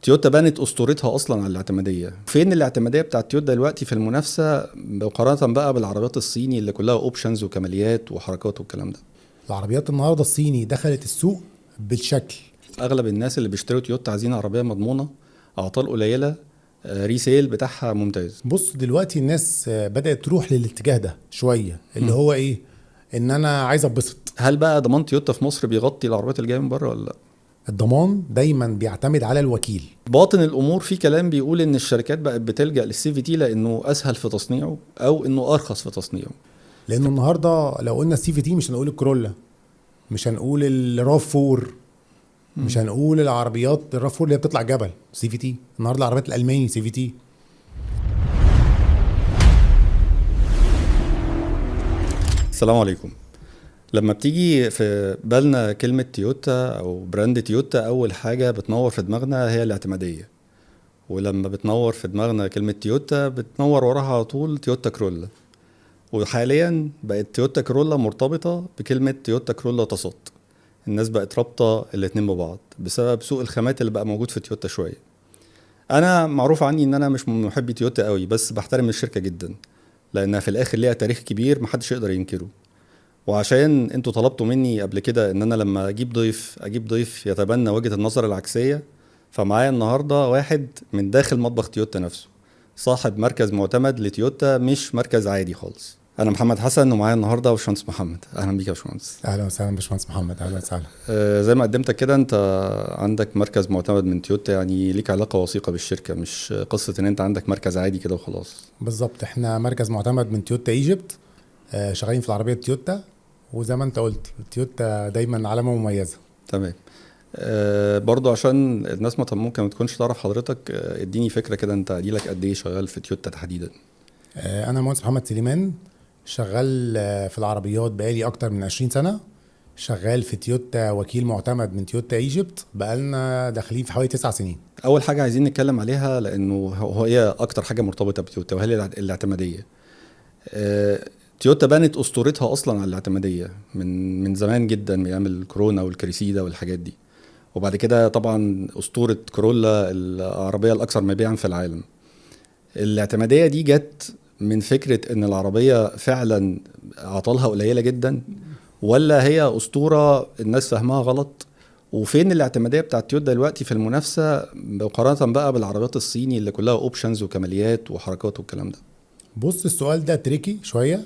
تويوتا بنت اسطورتها اصلا على الاعتماديه. فين الاعتماديه بتاعت تويوتا دلوقتي في المنافسه مقارنه بقى بالعربيات الصيني اللي كلها اوبشنز وكماليات وحركات والكلام ده؟ العربيات النهارده الصيني دخلت السوق بالشكل. اغلب الناس اللي بيشتروا تويوتا عايزين عربيه مضمونه، اعطال قليله، ريسيل بتاعها ممتاز. بص دلوقتي الناس بدأت تروح للاتجاه ده شوية، اللي هو ايه، ان انا عايز اتبسط. هل بقى ضمان تويوتا في مصر بيغطي العربيات اللي جايه من بره ولا لا؟ الضمان دايما بيعتمد على الوكيل. باطن الامور في كلام بيقول ان الشركات بقت بتلجأ للسي في تي لانه اسهل في تصنيعه او انه ارخص في تصنيعه. لانه النهارده لو قلنا السي في تي مش هنقول الكرولا، مش هنقول الراف 4، مش هنقول العربيات الراف 4 اللي هي بتطلع جبل سي في تي. النهارده العربيات الالماني سي في تي. السلام عليكم. لما بتيجي في بالنا كلمة تويوتا أو براند تويوتا، أول حاجة بتنور في دماغنا هي الاعتمادية. ولما بتنور في دماغنا كلمة تويوتا بتنور وراها على طول تويوتا كرولا. وحاليا بقت تويوتا كرولا مرتبطة بكلمة تويوتا كرولا تصوت. الناس بقت رابطة الاتنين ببعض بسبب سوق الخامات اللي بقى موجود في تويوتا شوية. أنا معروف عني إن أنا مش من محبي تويوتا قوي، بس بحترم الشركة جدا لأنها في الآخر ليها تاريخ كبير محدش يقدر ينكره. وعشان انتوا طلبتوا مني قبل كده ان انا لما اجيب ضيف يتبنى وجهة النظر العكسية، فمعايا النهاردة واحد من داخل مطبخ تويوتا نفسه، صاحب مركز معتمد لتويوتا، مش مركز عادي خالص. انا محمد حسن ومعايا النهارده باشمهندس محمد. اهلا بيك يا باشمهندس. اهلا وسهلا باشمهندس محمد. اهلا وسهلا. زي ما قدمتك كده، انت عندك مركز معتمد من تويوتا، يعني ليك علاقة وثيقة بالشركة، مش قصة ان انت عندك مركز عادي كده وخلاص. بالظبط، احنا مركز معتمد من تويوتا ايجيبت، شغالين في العربيه تويوتا. وزي ما انت قلت تويوتا دايما علامه مميزه. تمام. برضو عشان الناس ممكن ما تكونش تعرف حضرتك، اديني فكرة كده، انت اديلك قد ايه شغال في تويوتا تحديدا؟ انا مهندس محمد سليمان، شغال في العربيات بقالي اكتر من 20 سنه. شغال في تويوتا وكيل معتمد من تويوتا ايجيبت، بقالنا داخلين في حوالي 9 سنين. اول حاجة عايزين نتكلم عليها لانه هي اكتر حاجة مرتبطة بتويوتا وهي الاعتمادية. تويوتا بنت اسطورتها اصلا على الاعتمادية من زمان جدا، من ايام الكورونا والكريسيدا والحاجات دي. وبعد كده طبعا اسطورة كورولا العربية الاكثر مبيعا في العالم. الاعتمادية دي جت من فكرة ان العربية فعلا عطالها قليلة جدا، ولا هي اسطورة الناس فهمها غلط؟ وفين الاعتمادية بتاعت تويوتا دلوقتي في المنافسة مقارنة بقى بالعربيات الصيني اللي كلها اوبشنز وكماليات وحركات والكلام ده؟ بص السؤال ده تريكي شويه.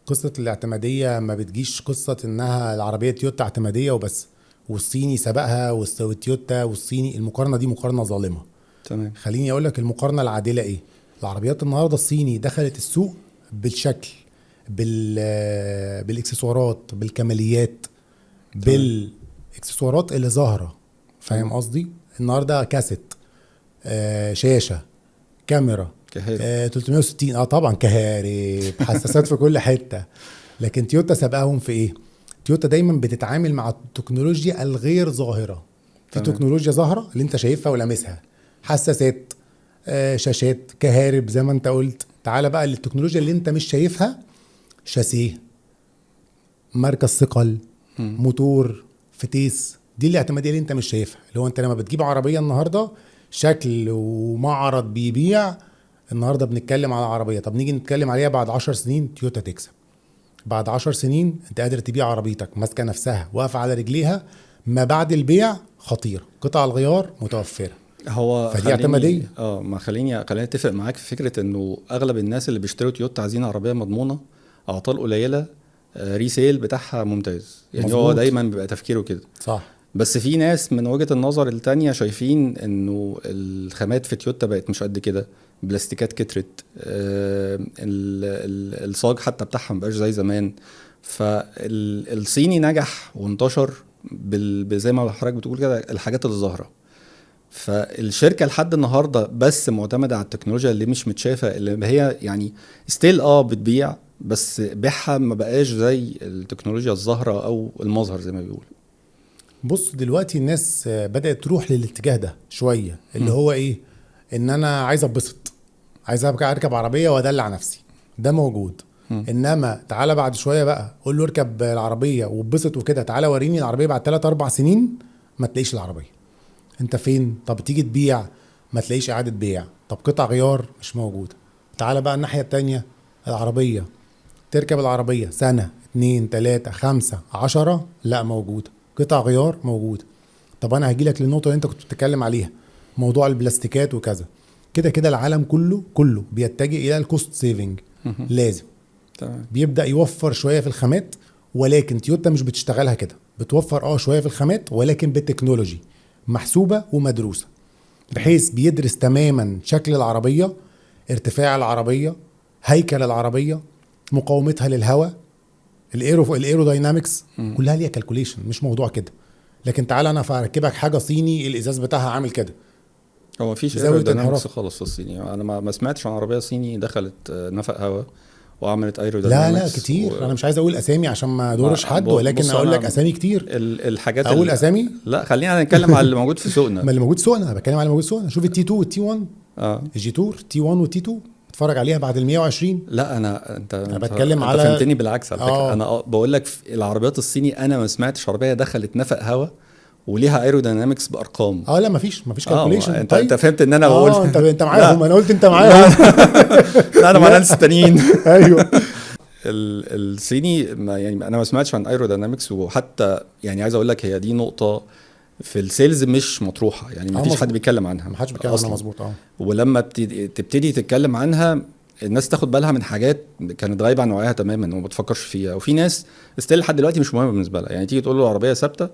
قصه الاعتماديه ما بتجيش قصه انها العربيه تويوتا اعتماديه وبس والصيني سبقها، والتويوتا والصيني. المقارنه دي مقارنه ظالمه. تمام. خليني اقول لك المقارنه العادله ايه. العربيات النهارده الصيني دخلت السوق بالشكل، بالاكسسوارات، بالكماليات، بالاكسسوارات اللي ظاهره. فاهم قصدي؟ النهارده كاسيت، شاشه، كاميرا، كهارب. 360. طبعا كهارب، حساسات في كل حته. لكن تويوتا سبقهم في ايه؟ تويوتا دايما بتتعامل مع التكنولوجيا الغير ظاهره. في تكنولوجيا ظاهره اللي انت شايفها ولامسها، حساسات، شاشات، كهارب زي ما انت قلت. تعال بقى للتكنولوجيا اللي انت مش شايفها، شاسيه، مركز ثقل، موتور، فتيس. دي الاعتماديه اللي انت مش شايفها، اللي هو انت لما بتجيب عربيه النهارده شكل ومعرض بيبيع. النهارده بنتكلم على عربيه، طب نيجي نتكلم عليها بعد 10 سنين تويوتا تكسب. بعد 10 سنين انت قادر تبيع عربيتك ماسكه نفسها واقفه على رجليها، ما بعد البيع خطير، قطع الغيار متوفره. هو فدي اعتماديه. ما خليني اتفق معاك في فكره انه اغلب الناس اللي بيشتروا تويوتا عايزين عربيه مضمونه، اعطال قليله، ريسيل بتاعها ممتاز. يعني مزبوط. هو دايما بيبقى تفكيره كده صح. بس في ناس من وجهه النظر التانية شايفين انه الخامات في تويوتا بقت مش قد كده، بلاستيكات كترت، الصاج حتى بتاعها مبقاش زي زمان. فالصيني نجح وانتشر زي ما حضرتك بتقول كده الحاجات اللي ظاهره. فالشركه لحد النهارده بس معتمده على التكنولوجيا اللي مش متشافه، اللي هي يعني ستيل بتبيع، بس بيعها ما بقاش زي التكنولوجيا الظاهره او المظهر زي ما بيقولوا. بص دلوقتي الناس بدأت تروح للاتجاه ده شويه، اللي هو ايه، ان انا عايز اتبسط، عايز اركب عربيه وادلع نفسي. ده موجود. انما تعالى بعد شويه بقى قول له اركب العربيه واتبسط وكده، تعالى وريني العربيه بعد 3-4 سنين ما تلاقيش العربيه. انت فين؟ طب تيجي تبيع ما تلاقيش اعادة بيع. طب قطع غيار مش موجودة. تعال بقى الناحية التانية، العربية، تركب العربية سنة 2 3 5 10 لا موجودة. قطع غيار موجودة. طب انا هجيلك للنقطة اللي انت كنت بتتكلم عليها، موضوع البلاستيكات وكذا. كده كده العالم كله بيتجه الى الكوست سيفنج. لازم تمام. بيبدأ يوفر شوية في الخامات، ولكن تويوتا مش بتشتغلها كده، بتوفر شوية في الخامات ولكن بالتكنولوجي محسوبة ومدروسة، بحيث بيدرس تماما شكل العربية، ارتفاع العربية، هيكل العربية، مقاومتها للهواء، الايروداينامكس، كلها ليها كالكوليشن، مش موضوع كده. لكن تعالى انا اركبك حاجة صيني الازاز بتاعها عامل كده، هو مفيش زاوية ايروداينامكس انحراف. خالص في الصيني. انا ما سمعتش عن عربيه صيني دخلت نفق هواء وعملت لا ايروداينامكس كتير، انا مش عايز اقول اسامي عشان ما ادورش حد، ولكن بص اقول انا لك اسامي كتير. الحاجات اقول اسامي؟ لا خلينا نتكلم على اللي موجود في سوقنا. ما اللي موجود سوقنا، انا بتكلم على اللي موجود سوقنا. شوف التي 2 والتي 1، اه الجي تور تي 1 والتي 2، اتفرج عليها بعد ال 120. لا انت بتكلم انت على فهمتني بالعكس على فكره. آه. انا بقول لك في العربيات الصيني انا ما سمعتش عربيه دخلت نفق هواء وليها ايروداينامكس بارقام. لا مفيش كالكوليشن. انت فهمت ان انا بقول انت معاهم. لا. انا قلت انت معاهم. لا انا مع ناس التانيين. ايوه. الصيني يعني انا ما سمعتش عن ايروداينامكس، وحتى يعني عايز اقول لك هي دي نقطه في السيلز مش مطروحه، يعني ما فيش حد بيتكلم عنها، ما حدش بيتكلم عنها مظبوط. ولما تبتدي تتكلم عنها الناس تاخد بالها من حاجات كانت غايبه عن وعيها تماما وما بتفكرش فيها. وفي ناس ستيل لحد دلوقتي مش مهمه بالنسبه لها، يعني تيجي تقول له عربيه ثابته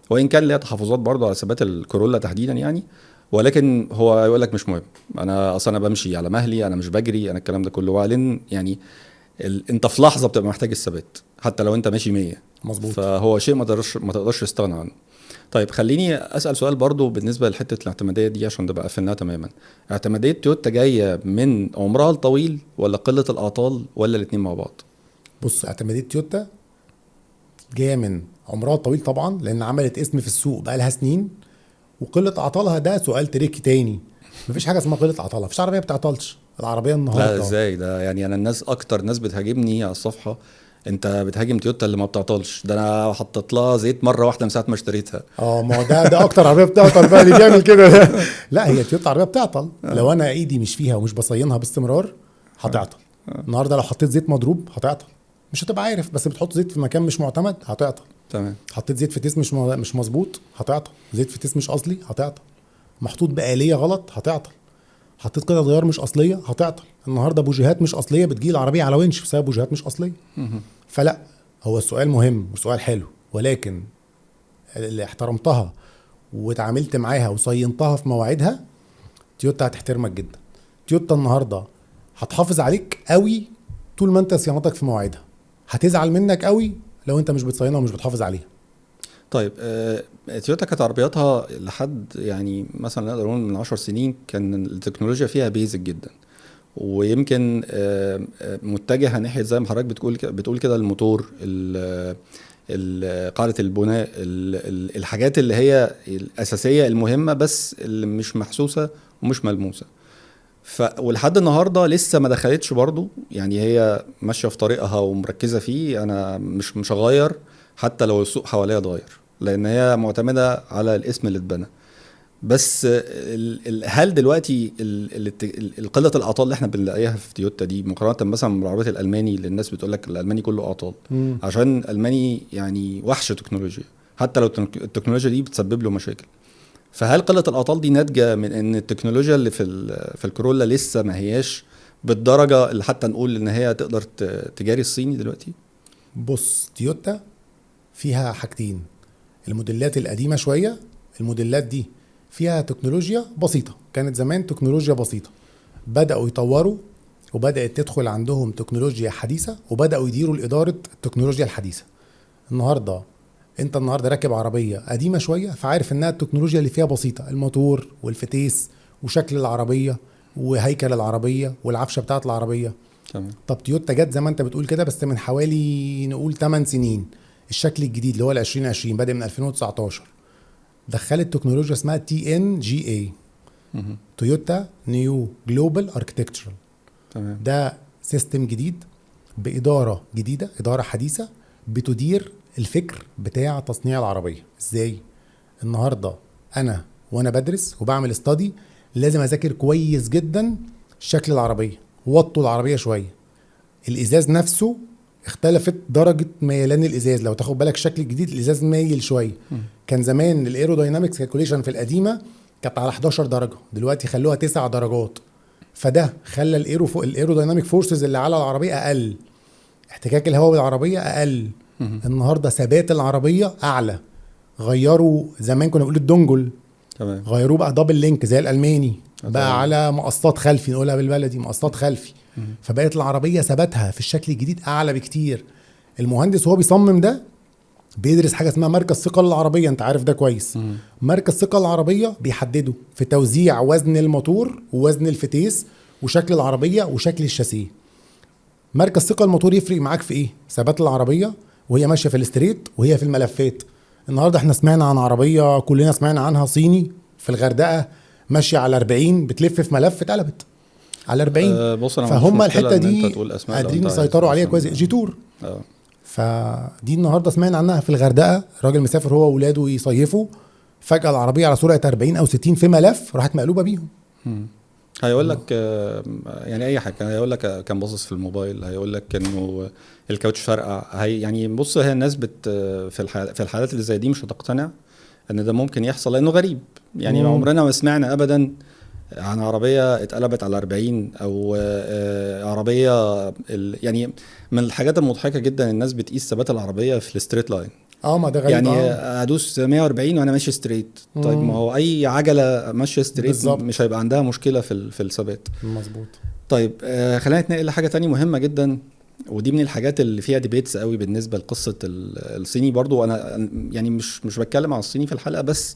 وان كان ليها تحفظات برضه على ثبات الكورولا تحديدا يعني، ولكن هو يقول لك مش مهم، انا اصلا انا بمشي على مهلي، انا مش بجري، انا الكلام ده كله. وبعدين يعني انت في لحظه بتبقى محتاج الثبات حتى لو انت ماشي 100 مظبوط. فهو شيء ما تقدرش تستغنى عنه. طيب خليني اسال سؤال برضو بالنسبه لحته الاعتماديه دي عشان تبقى قفلناها تماما. اعتماديه تويوتا جايه من عمرها الطويل ولا قله الاعطال ولا الاثنين مع بعض؟ بص، اعتماديه تويوتا جايه من عمرها الطويل طبعا، لان عملت اسم في السوق بقى لها سنين. وقله اعطالها ده سؤال تريكي تاني. مفيش حاجه اسمها قله اعطالها، مفيش عربيه بتعطلش. العربيه النهارده لا ازاي ده؟ يعني انا الناس اكتر ناس بتهاجمني على الصفحه، انت بتهاجم تويوتا اللي ما بتعطلش، ده انا حطيت لها زيت مره واحده من ساعه ما اشتريتها. ما هو ده اكتر عربيه بتعطل بقى اللي بيعمل كده. لا، هي تويوتا عربيه بتعطل لو انا ايدي مش فيها ومش بصينها باستمرار هتعطل. النهارده لو حطيت زيت مضروب هتعطل، مش هتبقى عارف، بس بتحط زيت في مكان مش معتمد هتعطل. تمام. حطيت زيت في تيس مش مظبوط هتعطل. زيت في تيس مش اصلي هتعطل. محطوط بآلية غلط هتعطل. حطيت قطعة غيار مش اصليه هتعطل. النهارده بوجيهات مش اصليه بتجي العربيه على ونش بسبب بوجيهات مش اصليه. فلا، هو السؤال مهم وسؤال حلو، ولكن اللي احترمتها واتعاملت معاها وصينتها في مواعيدها، تويوتا هتحترمك جدا. تويوتا النهارده هتحافظ عليك قوي طول ما انت صيانتك في مواعيدها، هتزعل منك قوي لو انت مش بتصينها ومش بتحافظ عليها. طيب تويوتا كانت عربياتها لحد يعني مثلا نقدر نقول من 10 سنين كان التكنولوجيا فيها بيزك جدا، ويمكن متجهه ناحيه زي ما حضرتك بتقول كده الموتور، قاعده البناء، الحاجات اللي هي الاساسيه المهمه بس اللي مش محسوسه ومش ملموسه. ولحد النهارده لسه ما دخلتش برضو، يعني هي ماشيه في طريقها ومركزه فيه. انا مش هغير حتى لو السوق حواليها اتغير، لان هي معتمده على الاسم اللي اتبنى. بس هل دلوقتي قله الاعطال اللي احنا بنلاقيها في تويوتا دي مقارنه مثلا بالعربيات الالماني اللي الناس بتقول لك الالماني كله اعطال، عشان الالماني يعني وحش تكنولوجيا حتى لو التكنولوجيا دي بتسبب له مشاكل، فهل قله الاعطال دي ناتجه من ان التكنولوجيا اللي في الكورولا لسه ما هياش بالدرجه اللي حتى نقول ان هي تقدر تجاري الصيني دلوقتي؟ بص، تويوتا فيها حاجتين. الموديلات القديمه شويه، الموديلات دي فيها تكنولوجيا بسيطه، كانت زمان تكنولوجيا بسيطه، بداوا يطوروا وبدات تدخل عندهم تكنولوجيا حديثه وبداوا يديروا الاداره التكنولوجيا الحديثه. انت النهارده راكب عربيه قديمه شويه، فعارف انها التكنولوجيا اللي فيها بسيطه، الموتور والفتيس وشكل العربيه وهيكل العربيه والعفشه بتاعه العربيه. تمام. طب تويوتا جت زي ما انت بتقول كده بس من حوالي نقول 8 سنين، الشكل الجديد اللي هو ال 2020 بادئ من 2019 دخلت تكنولوجيا اسمها TNGA، تويوتا نيو جلوبال اركتكتشرال. ده سيستم جديد بإدارة جديدة، إدارة حديثة بتدير الفكر بتاع تصنيع العربية. ازاي؟ النهاردة أنا وانا بدرس وبعمل استادي لازم اذاكر كويس جدا شكل العربيه، وطوا العربيه شويه، الازاز نفسه اختلفت درجه ميلان الازاز. لو تاخد بالك الشكل الجديد الازاز مايل شويه. كان زمان الايروداينامكس كالكوليشن في القديمه كانت على 11 درجه، دلوقتي خلوها 9 درجات. فده خلى الايرودايناميك فورسز اللي على العربيه اقل، احتكاك الهواء بالعربيه اقل. النهارده ثبات العربيه اعلى. غيروا زمان كنا بنقول الدونجل، تمام، غيروه بقى دبل لينك زي الالماني، تمام. بقى على مقسطات خلفي، نقولها بالبلدي مقسطات خلفي. فبقت العربيه ثباتها في الشكل الجديد اعلى بكتير. المهندس وهو بيصمم ده بيدرس حاجه اسمها مركز ثقل العربيه، انت عارف ده كويس. مركز ثقل العربيه بيحدده في توزيع وزن الموتور ووزن الفتيس وشكل العربيه وشكل الشاسيه. مركز ثقل الموتور يفرق معاك في ايه؟ ثبات العربيه وهي ماشيه في الاستريت وهي في الملفات. النهارده احنا سمعنا عن عربيه كلنا سمعنا عنها صيني في الغردقه ماشيه على 40 بتلف في ملف اتقلبت على 40. بص انا فهم الحته دي قادرين يسيطروا عليها كويس. جيتور فدي النهارده سمعنا عنها في الغردقه، راجل مسافر هو واولاده يصيفوا، فجاه العربيه على سرعه 40 او 60 في ملف راحت مقلوبه بيهم. هيقول لك يعني اي حاجه، هيقول لك كان باصص في الموبايل، هيقول لك انه الكاوتش فرقع. يعني بص هي الناس في الحالات اللي زي دي مش هتقتنع ان ده ممكن يحصل لانه غريب. يعني عمرنا ما سمعنا ابدا عن عربيه اتقلبت على 40 او عربيه يعني من الحاجات المضحكه جدا الناس بتقيس ثبات العربيه في الستريت لاين. ما ده غريب. يعني ادوس 140 وانا ماشي ستريت. طيب ما هو اي عجله ماشيه ستريت بالزبط. مش هيبقى عندها مشكله في الثبات. مظبوط. طيب خلينا نتنقل لحاجه تانية مهمه جدا، ودي من الحاجات اللي فيها ديبيتس قوي بالنسبه لقصه الصيني. برضو انا يعني مش بتكلم على الصيني في الحلقه، بس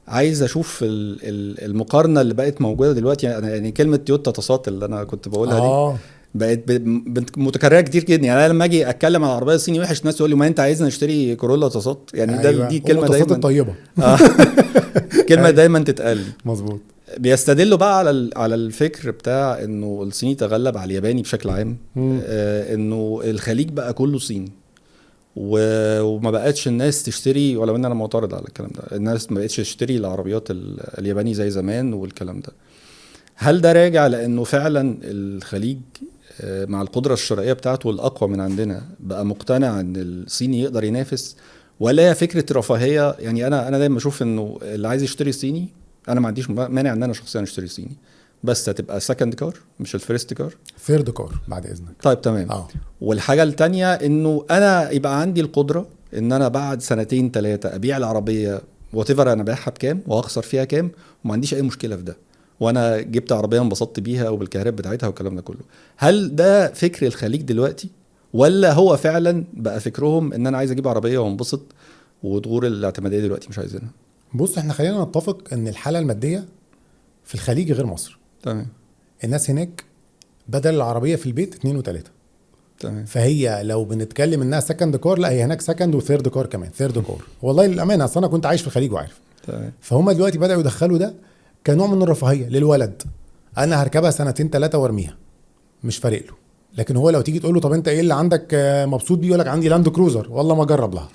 عايز اشوف المقارنه اللي بقت موجوده دلوقتي. يعني كلمه تويوتا تصات اللي انا كنت بقولها دي بقت متكرره كتير جدا. يعني انا لما اجي اتكلم على العربيه الصيني وحش الناس تقول لي ما انت عايزنا نشتري كورولا تصات. يعني أيوة. دي كلمه دايما الطيبه كلمه دايما تتقال. مظبوط. بيستدلوا بقى على الفكر بتاع انه الصيني تغلب على الياباني بشكل عام. انه الخليج بقى كله صيني وما بقتش الناس تشتري، ولو ان انا معترض على الكلام ده، الناس ما بقتش تشتري العربيات الياباني زي زمان والكلام ده. هل ده راجع لانه فعلا الخليج مع القدرة الشرائية بتاعته الأقوى من عندنا بقى مقتنع ان الصيني يقدر ينافس، ولا فكرة رفاهية؟ يعني انا دايما بشوف انه اللي عايز يشتري صيني انا ما عنديش مانع ان انا شخصيا اشتري صيني، بس هتبقى سكند كار مش الفيرست كار. ثيرد كار بعد اذنك. طيب تمام. والحاجة التانية انه انا يبقى عندي القدرة ان انا بعد 2-3 ابيع العربية واتيفر انا بايعها بكام واخسر فيها كام، وما عنديش اي مشكلة في ده، وانا جبت عربيه انبسطت بيها وبالكهرباء بتاعتها والكلام ده كله. هل ده فكر الخليج دلوقتي، ولا هو فعلا بقى فكرهم ان انا عايز اجيب عربيه وانبسط وتغور الاعتماديه دلوقتي مش عايزينها؟ بص احنا خلينا نتفق ان الحاله الماديه في الخليج غير مصر. تمام. الناس هناك بدل العربيه في البيت 2 و3. تمام. فهي لو بنتكلم انها سكند كار، لا هي هناك سكند وثيرد كار كمان. ثيرد كار والله للامانه اصل انا كنت عايش في الخليج وعارف. تمام. فهم دلوقتي بداوا يدخلوا ده كنوع من الرفاهيه للولد. انا هركبها 2-3 وارميها مش فارق له. لكن هو لو تيجي تقول له طب انت ايه اللي عندك مبسوط بيه، يقول لك عندي لاند كروزر. والله ما اجرب لها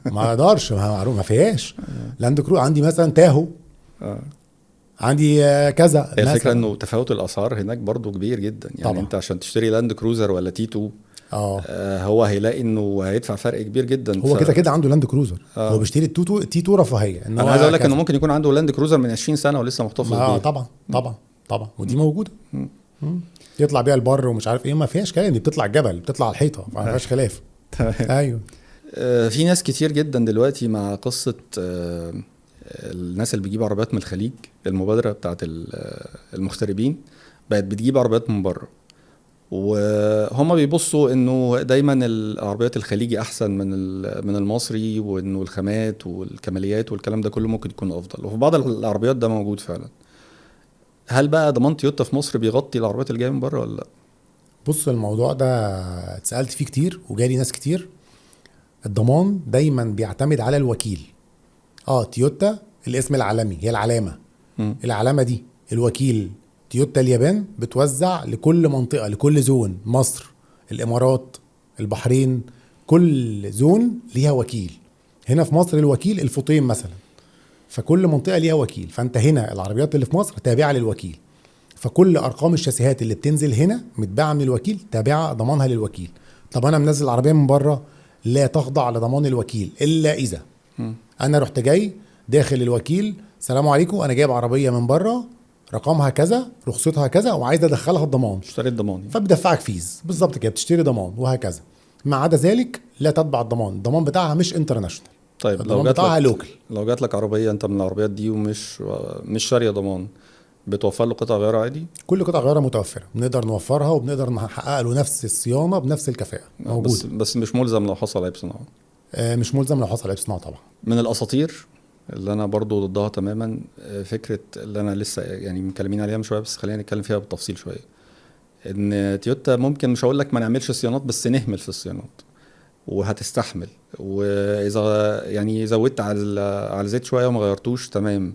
ما اقدرش، ما فيهاش لاند كروزر. عندي مثلا تاهو عندي كذا. هي الفكره انه تفاوت الاسعار هناك برضو كبير جدا. يعني طبعا. انت عشان تشتري لاند كروزر ولا تيتو هو هيلاقي انه هيدفع فرق كبير جدا. هو كده عنده لاند كروزر. هو بيشتري تيتو رفاهيه. انا عايز اقول لك انه ممكن يكون عنده لاند كروزر من 20 سنه ولسه محتفظ بيه. طبعا ودي موجوده. يطلع بيها البر ومش عارف ايه، ما فيهاش كلام. دي بتطلع الجبل، بتطلع على الحيطه، ما فيهاش خلاف. ايوه. في ناس كتير جدا دلوقتي مع قصه الناس اللي بيجيبوا عربيات من الخليج، المبادره بتاعت المغتربين بقت بتجيب عربيات من بره، وهم بيبصوا انه دايما العربيات الخليجي احسن من المصري، وانه الخامات والكماليات والكلام ده كله ممكن يكون افضل. وفي بعض العربيات ده موجود فعلا. هل بقى ضمان تويوتا في مصر بيغطي العربيات اللي جايه من بره ولا لا؟ بص الموضوع ده اتسالت فيه كتير وجالي ناس كتير. الضمان دايما بيعتمد على الوكيل. تويوتا الاسم العالمي، هي العلامه. العلامه دي الوكيل تويوتا اليابان بتوزع لكل منطقه، لكل زون. مصر، الامارات، البحرين، كل زون ليها وكيل. هنا في مصر الوكيل الفطيم مثلا، فكل منطقه ليها وكيل. فانت هنا العربيات اللي في مصر تابعه للوكيل، فكل ارقام الشاسيهات اللي بتنزل هنا متباعه من الوكيل، تابعه ضمانها للوكيل. طب انا منزل العربيه من بره، لا تخضع لضمان الوكيل الا اذا انا رحت جاي داخل الوكيل، سلام عليكم انا جايب عربيه من بره رقمها كذا رخصتها كذا وعايز ادخلها الضمان، اشتريت ضمان يعني. فبدفعك فيز بالظبط كده، بتشتري ضمان وهكذا. ما عدا ذلك لا تتبع الضمان بتاعها مش انترناشونال. طيب الضمان بتاعها لوكال. لو جات لك عربيه انت من العربيات دي مش شاريه ضمان، بتوفر له قطع غيار عادي؟ كل قطع غيارها متوفره، بنقدر نوفرها وبنقدر نحقق له نفس الصيانه بنفس الكفاءه موجوده. بس مش ملزم لو حصل عيب صناعه. مش ملزم لو حصل عيب صناعه طبعا. من الاساطير اللي انا برضو ضدها تماما فكره اللي انا لسه يعني مكلمين عليها من شويه، بس خلينا نتكلم فيها بالتفصيل شويه. ان تويوتا ممكن، مش هقول لك ما نعملش صيانات، بس نهمل في الصيانات وهتستحمل. واذا يعني زودت على الزيت شويه وما غيرتوش تمام،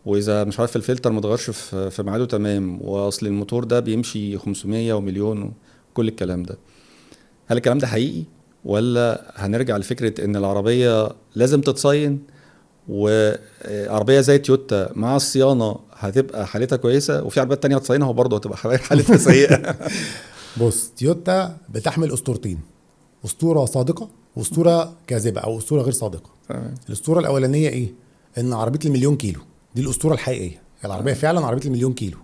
واذا مش عارف الفلتر ما اتغيرش في ميعاده تمام، واصل الموتور ده بيمشي 500 ومليون وكل الكلام ده، هل الكلام ده حقيقي ولا هنرجع لفكره ان العربيه لازم تتصين، وعربيه زي تويوتا مع الصيانه هتبقى حالتها كويسه، وفي عربيات تانية تصينها وبرضه هتبقى حالتها سيئه؟ بص، تويوتا بتحمل اسطورتين، اسطوره صادقه واسطوره كاذبه او اسطوره غير صادقه. الاسطوره الاولانيه ايه؟ ان عربيه المليون كيلو دي الاسطوره الحقيقيه، العربيه فعلا عربيه المليون كيلو.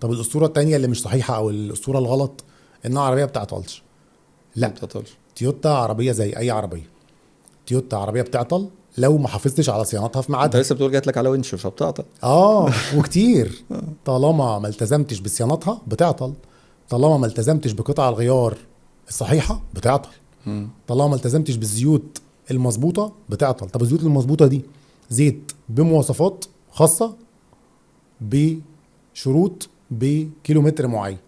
طب الاسطوره الثانيه اللي مش صحيحه او الاسطوره الغلط انها عربيه بتعطلش. لا، بتعطلش. تويوتا عربيه زي اي عربيه. تويوتا عربيه بتعطل لو ما حافظتش على صيانتها في ميعادها. انت لسه بتقول جات لك على ونش فبتعطل. وكتير. طالما ما التزمتش بصيانتها بتعطل، طالما ما التزمتش بقطع الغيار الصحيحه بتعطل، طالما ما التزمتش بالزيوت المظبوطه بتعطل. طب الزيوت المظبوطه دي زيت بمواصفات خاصه، بشروط، بكيلومتر معين.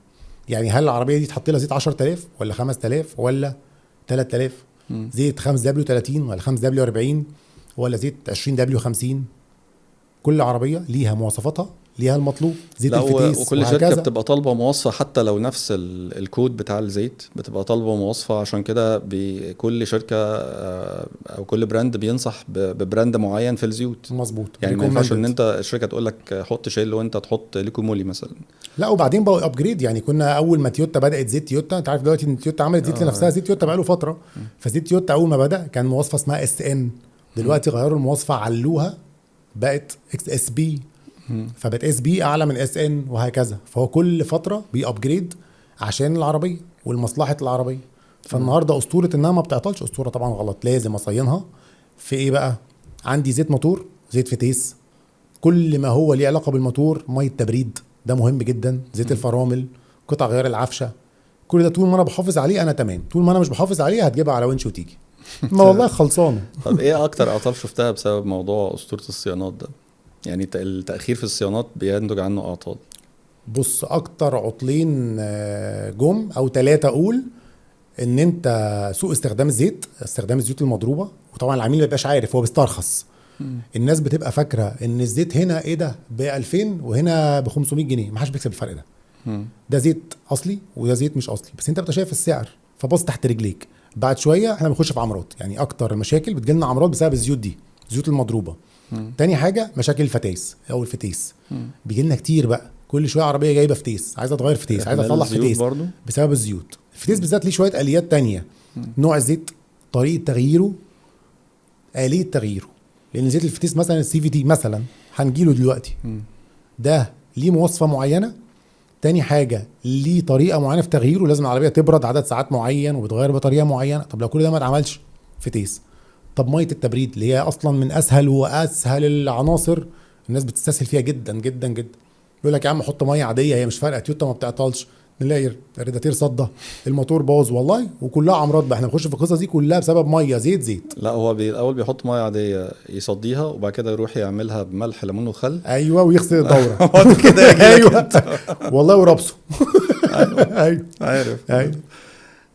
يعني هل العربيه دي تحط لها زيت 10000 ولا 5000 ولا 3000؟ زيت 5W30 ولا 5W40 ولا زيت 20W50؟ كل عربيه ليها مواصفاتها، ليها المطلوب. زيت الفتيس وكل شركه بتبقى طالبه مواصفه، حتى لو نفس الكود بتاع الزيت بتبقى طالبه مواصفه. عشان كده بكل شركه او كل براند بينصح ببراند معين في الزيوت. مظبوط. يعني ما ينفعش ان انت الشركه تقول لك حط شيل وانت تحط ليكومولي مثلا. لا، وبعدين بقى ابجريد. يعني كنا اول ما تويوتا بدات زيت تويوتا، انت عارف دلوقتي ان تويوتا عملت زيت لنفسها، زيت تويوتا بقاله فتره. فزيت تويوتا اول ما بدا كان مواصفه اسمها SN، دلوقتي غيروا المواصفه علوها بقت XSB، فبقت SB اعلى من SN وهكذا. فهو كل فتره بيابجريد عشان العربيه ولمصلحه العربيه. فالنهارده اسطوره انها ما بتعطلش اسطوره طبعا غلط. لازم اصينها في ايه بقى؟ عندي زيت موتور، زيت فتيس، كل ما هو ليه علاقه بالموتور، ميه تبريد ده مهم جدا، زيت الفرامل، قطع غيار العفشه، كل ده طول ما انا بحافظ عليه انا تمام. طول ما انا مش بحافظ عليه هتجيبها على ونش وتيجي. ما والله خلصانه. طب ايه اكتر اعطال شفتها بسبب موضوع اسطوره الصيانات ده؟ يعني التاخير في الصيانات بينتج عنه اعطال. بص، اكتر عطلين جم او 3 اقول ان انت سوء استخدام الزيت، استخدام الزيوت المضروبه. وطبعا العميل ما بيبقاش عارف، هو بيسترخص. الناس بتبقى فاكره ان الزيت هنا ايه ده ب 2000 وهنا ب 500 جنيه، ما حدش بيكسب الفرق ده. ده زيت اصلي وده زيت مش اصلي، بس انت بتبقى شايف السعر فبص تحت رجليك. بعد شويه احنا بنخش في امراض. يعني اكتر المشاكل بتجيلنا امراض بسبب الزيوت دي، الزيوت المضروبه. تاني حاجه مشاكل الفتيس او الفتيس، بيجيلنا كتير بقى. كل شويه عربيه جايبه فتيس، عايزه تغير فتيس، عايزه تصلح فتيس برضو بسبب الزيوت. الفتيس بالذات ليه شويه اليات تانية، نوع الزيت، طريقه تغييره، آلية تغييره. لان زيت الفتيس مثلا CVT مثلا هنجيله دلوقتي، ده ليه مواصفه معينه. تاني حاجه ليه طريقه معينه في تغييره، لازم العربيه تبرد عدد ساعات معين وبتغير بطريقه معينه. طب لو كل ده ما اتعملش فتيس. طب ميه التبريد اللي هي اصلا من اسهل واسهل العناصر، الناس بتستسهل فيها جدا جدا جدا. يقول لك يا عم حط ميه عاديه هي مش فارقه، تويوتا ما بتعطلش. نلاقي الريداتير صدى، الموتور باظ والله، وكلها امراض بقى. احنا بنخش في القصه دي كلها بسبب ميه، زيت. لا، هو الاول بيحط ميه عاديه يصديها، وبعد كده يروح يعملها بملح ليمون وخل. ايوه، ويغسل الدوره. كده ايوه والله، وربصه. ايوه عارف.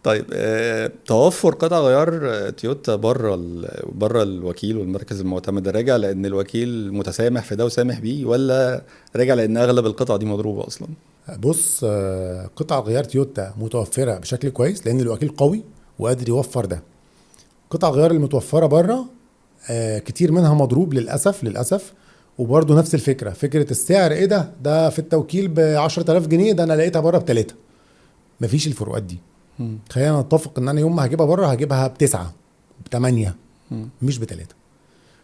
طيب توفر قطع غيار تويوتا بره الوكيل والمركز المعتمد، راجع لان الوكيل متسامح في ده وسامح بيه، ولا راجع لان اغلب القطع دي مضروبه اصلا؟ بص، قطع غيار تويوتا متوفره بشكل كويس لان الوكيل قوي وقادر يوفر ده. قطع غيار المتوفره بره كتير منها مضروب للاسف. وبرضه نفس الفكره، فكره السعر ايه ده في التوكيل ب 10000 جنيه، ده انا لقيتها بره ب3. مفيش الفروقات دي. خلينا نتفق ان انا يوم ما هجيبها بره هجيبها ب9 ب8 مش ب3.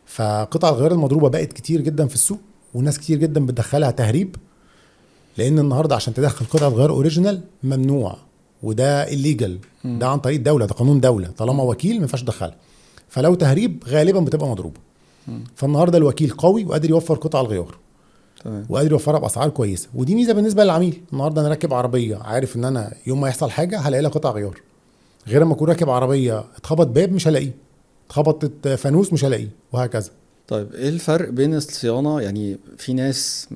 فقطع الغيار المضروبه بقت كتير جدا في السوق، وناس كتير جدا بتدخلها تهريب، لان النهارده عشان تدخل قطعه غيار اوريجينال ممنوع، وده الليجل، ده عن طريق الدوله، ده قانون دوله، طالما وكيل ما ينفعش تدخلها. فلو تهريب غالبا بتبقى مضروبه. فالنهارده الوكيل قوي وقادر يوفر قطع الغيار، تمام. وقادر يوفرها باسعار كويسه، ودي ميزه بالنسبه للعميل. النهارده انا راكب عربيه عارف ان انا يوم ما يحصل حاجه هلاقي لها قطع غيار، غير اما اكون راكب عربيه اتخبط باب مش هلاقيه، اتخبطت فانوس مش هلاقيه، وهكذا. طيب ايه الفرق بين الصيانة؟ يعني في ناس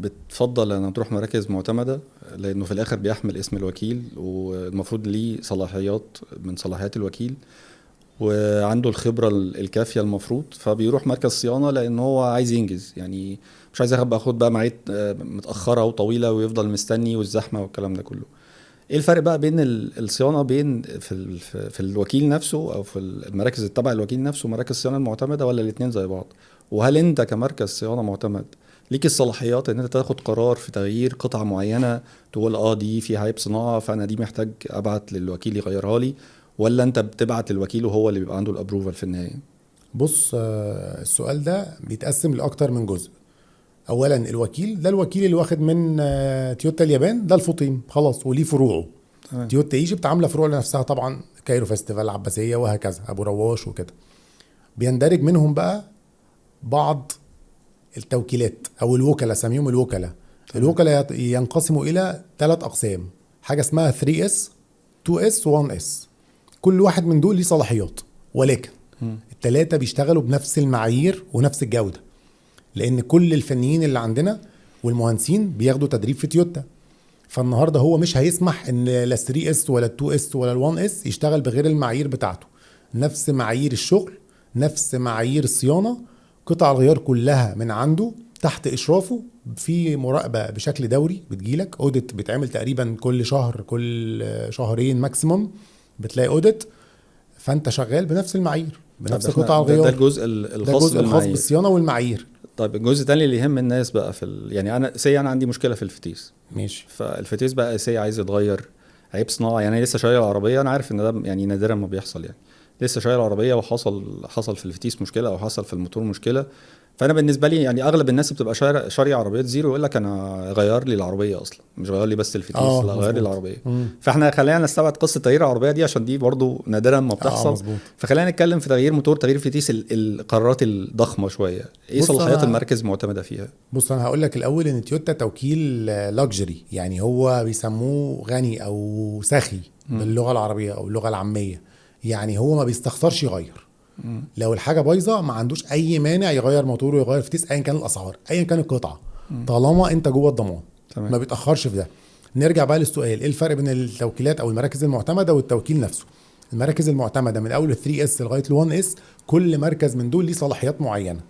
بتفضل ان تروح مراكز معتمدة لانه في الاخر بيحمل اسم الوكيل والمفروض ليه صلاحيات من صلاحيات الوكيل وعنده الخبرة الكافية المفروض، فبيروح مركز صيانة لان هو عايز ينجز، يعني مش عايز اخد بقى مواعيد متأخرة وطويلة ويفضل مستني والزحمة والكلام ده كله. ايه الفرق بقى بين الصيانه بين في الوكيل نفسه او في المراكز التابعه للوكيل نفسه ومراكز الصيانه المعتمده، ولا الاثنين زي بعض؟ وهل انت كمركز صيانه معتمد ليك الصلاحيات ان انت تاخد قرار في تغيير قطعه معينه، تقول دي فيها عيب صناعه فانا دي محتاج ابعت للوكيل يغيرها لي، ولا انت بتبعت للوكيل وهو اللي بيبقى عنده الابروفال في النهايه؟ بص، السؤال ده بيتقسم لاكتر من جزء. اولا الوكيل ده الوكيل اللي واخد من تويوتا اليابان، ده الفطيم خلاص وليه فروعه. تمام. تويوتا ايجيبت عامله فروع لنفسها طبعا، كايرو فيستيفال، عباسيه، وهكذا، ابو رواش وكده. بيندرج منهم بقى بعض التوكيلات او الوكلاء، سميهم الوكلاء. الوكلاء ينقسموا الى 3 اقسام، حاجه اسمها 3S 2S و1S. كل واحد من دول ليه صلاحيات، ولكن ال3 بيشتغلوا بنفس المعايير ونفس الجوده، لان كل الفنيين اللي عندنا والمهندسين بياخدوا تدريب في تويوتا. فالنهارده هو مش هيسمح ان لا 3S ولا 2S ولا 1S يشتغل بغير المعايير بتاعته. نفس معايير الشغل، نفس معايير الصيانه، قطع الغيار كلها من عنده تحت اشرافه، في مراقبه بشكل دوري، بتجيلك اوديت بيتعمل تقريبا كل شهر، كل شهرين ماكسيموم بتلاقي اوديت. فانت شغال بنفس المعايير، بنفس قطع الغيار. ده الجزء الخاص بالمعايير. بالصيانه والمعايير. طيب الجزء الثاني اللي يهم الناس بقى يعني انا عندي مشكله في الفتيس، ماشي. فالفتيس بقى عايز يتغير، عيب صناعي، يعني لسه شايل العربيه، انا عارف ان ده يعني نادرا ما بيحصل، يعني لسه شايل العربيه وحصل في الفتيس مشكله او حصل في الموتور مشكله. فانا بالنسبه لي يعني اغلب الناس بتبقى شاريه عربيات زيرو، يقول لك انا غير لي العربيه اصلا، مش غير لي بس الفتيس، لا غير لي العربيه. فاحنا خلينا نستبعد قصه تغيير العربيه دي عشان دي برضو نادرا ما بتحصل. فخلينا نتكلم في تغيير موتور، تغيير فتيس، القرارات الضخمه شويه. ايه صلاحيات المركز معتمده فيها؟ بص انا هقول لك الاول ان تويوتا توكيل لاكجري، يعني هو بيسموه غني او سخي باللغه العربيه او اللغه العاميه. يعني هو ما بيستخسرش يغير. لو الحاجه بايظه ما عندوش اي مانع يغير موتور ويغير فتيس، ايا كان الاسعار، ايا كان القطعه، طالما انت جوه الضمان. ما بيتاخرش في ده. نرجع بقى للسؤال، ايه الفرق بين التوكيلات او المراكز المعتمده والتوكيل نفسه؟ المراكز المعتمده من اول 3S لغايه 1S، كل مركز من دول ليه صلاحيات معينه.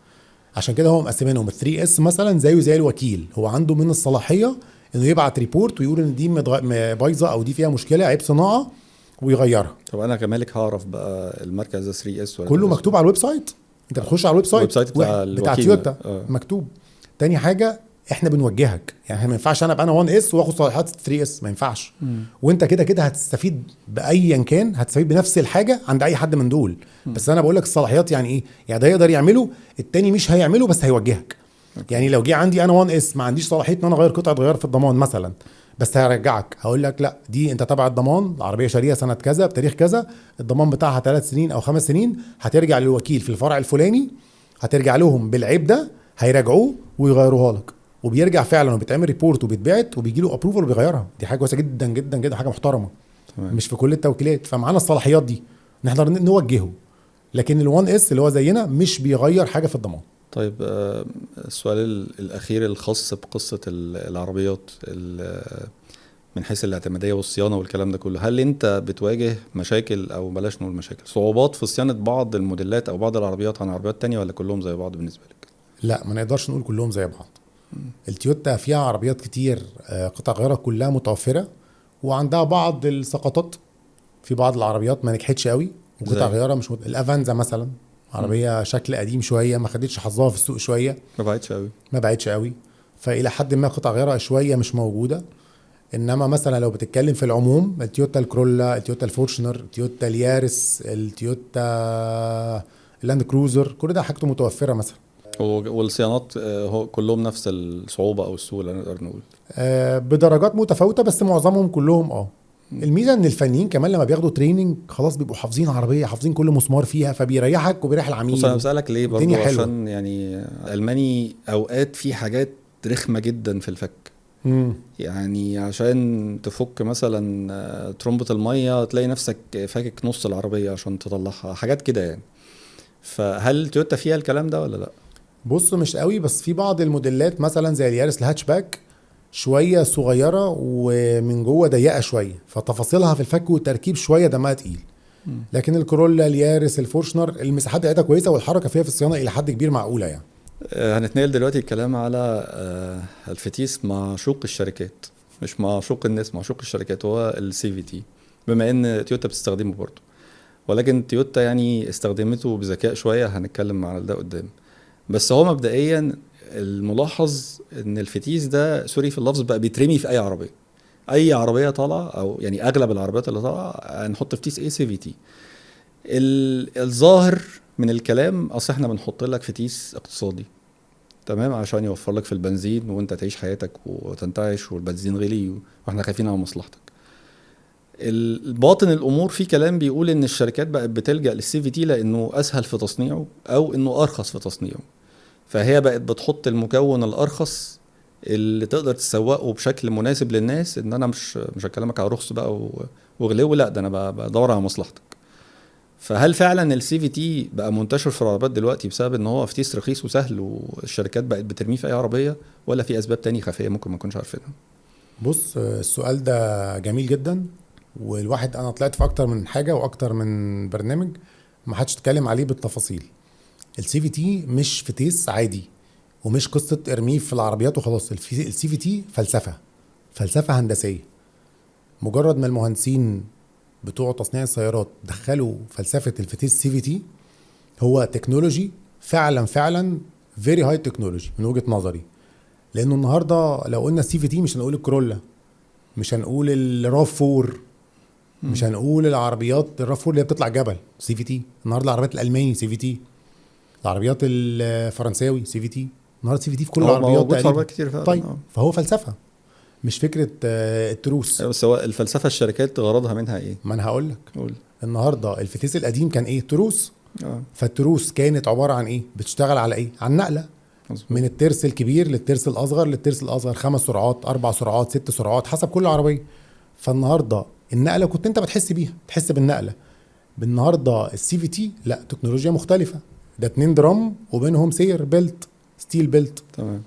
عشان كده هو مقسمينهم. 3S مثلا زيه زي الوكيل، هو عنده من الصلاحيه انه يبعت ريبورت ويقول ان دي بايظه او دي فيها مشكله، عيب صناعه، ويغيرها. طب انا كمالك هعرف بقى المركز ده 3S ولا كله مكتوب على الويب سايت. انت بتخش على الويب سايت بتاع تويوتا مكتوب. تاني حاجه احنا بنوجهك، يعني ما ينفعش انا ابقى انا 1S واخد صلاحيات 3S، ما ينفعش. وانت كده كده هتستفيد بايا كان، هتستفيد بنفس الحاجه عند اي حد من دول. بس انا بقول لك الصلاحيات يعني ايه، يعني ده يقدر يعمله، التاني مش هيعمله بس هيوجهك. يعني لو جه عندي انا 1S ما عنديش صلاحيه ان انا اغير قطعه غيار في الضمان مثلا، بس هرجعك هقول لك لا، دي انت تبع الضمان، العربيه شاريه سنه كذا بتاريخ كذا، الضمان بتاعها 3 سنين او 5 سنين، هترجع للوكيل في الفرع الفلاني، هترجع لهم بالعيب ده، هيراجعوه ويغيروها لك. وبيرجع فعلا وبيتعمل ريبورت وبيتبعت وبيجي له ابروفل وبيغيرها. دي حاجه كويسه جدا جدا جدا، حاجه محترمه. تمام. مش في كل التوكيلات، فمعانا الصلاحيات دي نقدر نوجهه. لكن ال1S اللي هو زينا مش بيغير حاجه في الضمان. طيب السؤال الاخير الخاص بقصه العربيات من حيث الاعتماديه والصيانه والكلام ده كله، هل انت بتواجه مشاكل او بلاش نقول مشاكل، صعوبات في صيانه بعض الموديلات او بعض العربيات عن عربيات تانية، ولا كلهم زي بعض بالنسبه لك؟ لا، ما نقدرش نقول كلهم زي بعض. التويوتا فيها عربيات كتير قطع غيارها كلها متوفره، وعندها بعض السقطات في بعض العربيات ما نجحتش قوي وقطع غيارها مش الافانزا مثلا. عربيه شكل قديم شويه، ما خدتش حظها في السوق شويه، ما بعدش قوي. ما بعتش قوي، فالى حد ما قطع غيارها شويه مش موجوده. انما مثلا لو بتتكلم في العموم، التويوتا الكرولا، التويوتا الفورشنر، التويوتا اليارس، التويوتا اللاند كروزر، كل ده حاجته متوفره مثلا. والصيانات هو كلهم نفس الصعوبه او السهوله نقدر نقول؟ بدرجات متفاوته، بس معظمهم كلهم الميزه ان الفنيين كمان لما بياخدوا تريننج خلاص بيبقوا حافظين عربيه، حافظين كل مسمار فيها، فبيريحك وبيريح العميل. بص انا بسالك ليه برضو، الدنيا حلوة. عشان يعني الماني اوقات في حاجات رخمه جدا في الفك. يعني عشان تفك مثلا ترمبة المية تلاقي نفسك فاكك نص العربية عشان تطلعها، حاجات كده يعني. فهل تويوتا فيها الكلام ده ولا لا؟ بص مش قوي، بس في بعض الموديلات مثلا زي اليارس الهاتشباك شويه صغيره ومن جوه ضيقه شويه، فتفاصيلها في الفك والتركيب شويه دمها تقيل. لكن الكورولا، اليارس، الفورشنر، المساحات بتاعتها كويسه والحركه فيها في الصيانه الى حد كبير معقوله يعني. هنتنقل دلوقتي الكلام على الفتيس معشوق الشركات، مش معشوق الناس، معشوق الشركات، هو السي في تي. بما ان تويوتا بتستخدمه برضه، ولكن تويوتا يعني استخدمته بذكاء شوية، هنتكلم على ده قدام. بس هو مبدئيا الملاحظ ان الفتيس ده، سوري في اللفظ، بقى بيترمي في اي عربيه طالعه، او يعني اغلب العربيات اللي طالعه هنحط فتيس اي سي في تي. الظاهر من الكلام اصل احنا بنحط لك فتيس اقتصادي، تمام، عشان يوفر لك في البنزين وانت تعيش حياتك وتنتعش، والبنزين غلي واحنا خايفين على مصلحتك. الباطن الامور في كلام بيقول ان الشركات بقت بتلجأ للسي في تي لانه اسهل في تصنيعه او انه ارخص في تصنيعه، فهي بقت بتحط المكون الارخص اللي تقدر تسوقه بشكل مناسب للناس. ان انا مش هكلمك على رخص بقى وغلو، لا ده انا بدور على مصلحتك. فهل فعلا السي في تي بقى منتشر في العربيات دلوقتي بسبب ان هو فتيس رخيص وسهل والشركات بقت بترميه في اي عربيه، ولا في اسباب تانية خفيه ممكن ما نكونش عارفينها؟ بص السؤال ده جميل جدا، والواحد انا طلعت في اكتر من حاجه واكتر من برنامج ما حدش اتكلم عليه بالتفاصيل. السي في تي مش فتيس عادي، ومش قصه ارميه في العربيات وخلاص. السي في تي فلسفه هندسيه. مجرد ما المهندسين بتوع تصنيع السيارات دخلوا فلسفه الفتيس سي في تي، هو تكنولوجي فعلا فيري هاي تكنولوجي من وجهه نظري. لانه النهارده لو قلنا السي في تي مش هنقول الكرولا، مش هنقول الراف 4، مش هنقول العربيات الراف 4 اللي هي بتطلع جبل سي في تي. النهارده العربيات الالماني سي في تي، العربيات الفرنساوي سي في تي، النهارده سي في تي في كل العربيات موجود في تقريبا. عربيات كتير فعلا. طيب فهو فلسفه مش فكره التروس. بس هو الفلسفه الشركات غرضها منها ايه؟ ما انا هقول لك. قول. النهارده الفتيس القديم كان ايه؟ تروس. فالتروس كانت عباره عن ايه؟ بتشتغل على ايه؟ عن نقله من الترس الكبير للترس الاصغر، للترس الاصغر 5 سرعات، 4 سرعات، 6 سرعات، حسب كل عربيه. فالنهارده النقله كنت انت بتحس بيها، تحس بالنقله. بالنهارده السي في تي لا، تكنولوجيا مختلفه. ده 2 درام وبينهم سير بيلت، ستيل بيلت. تمام.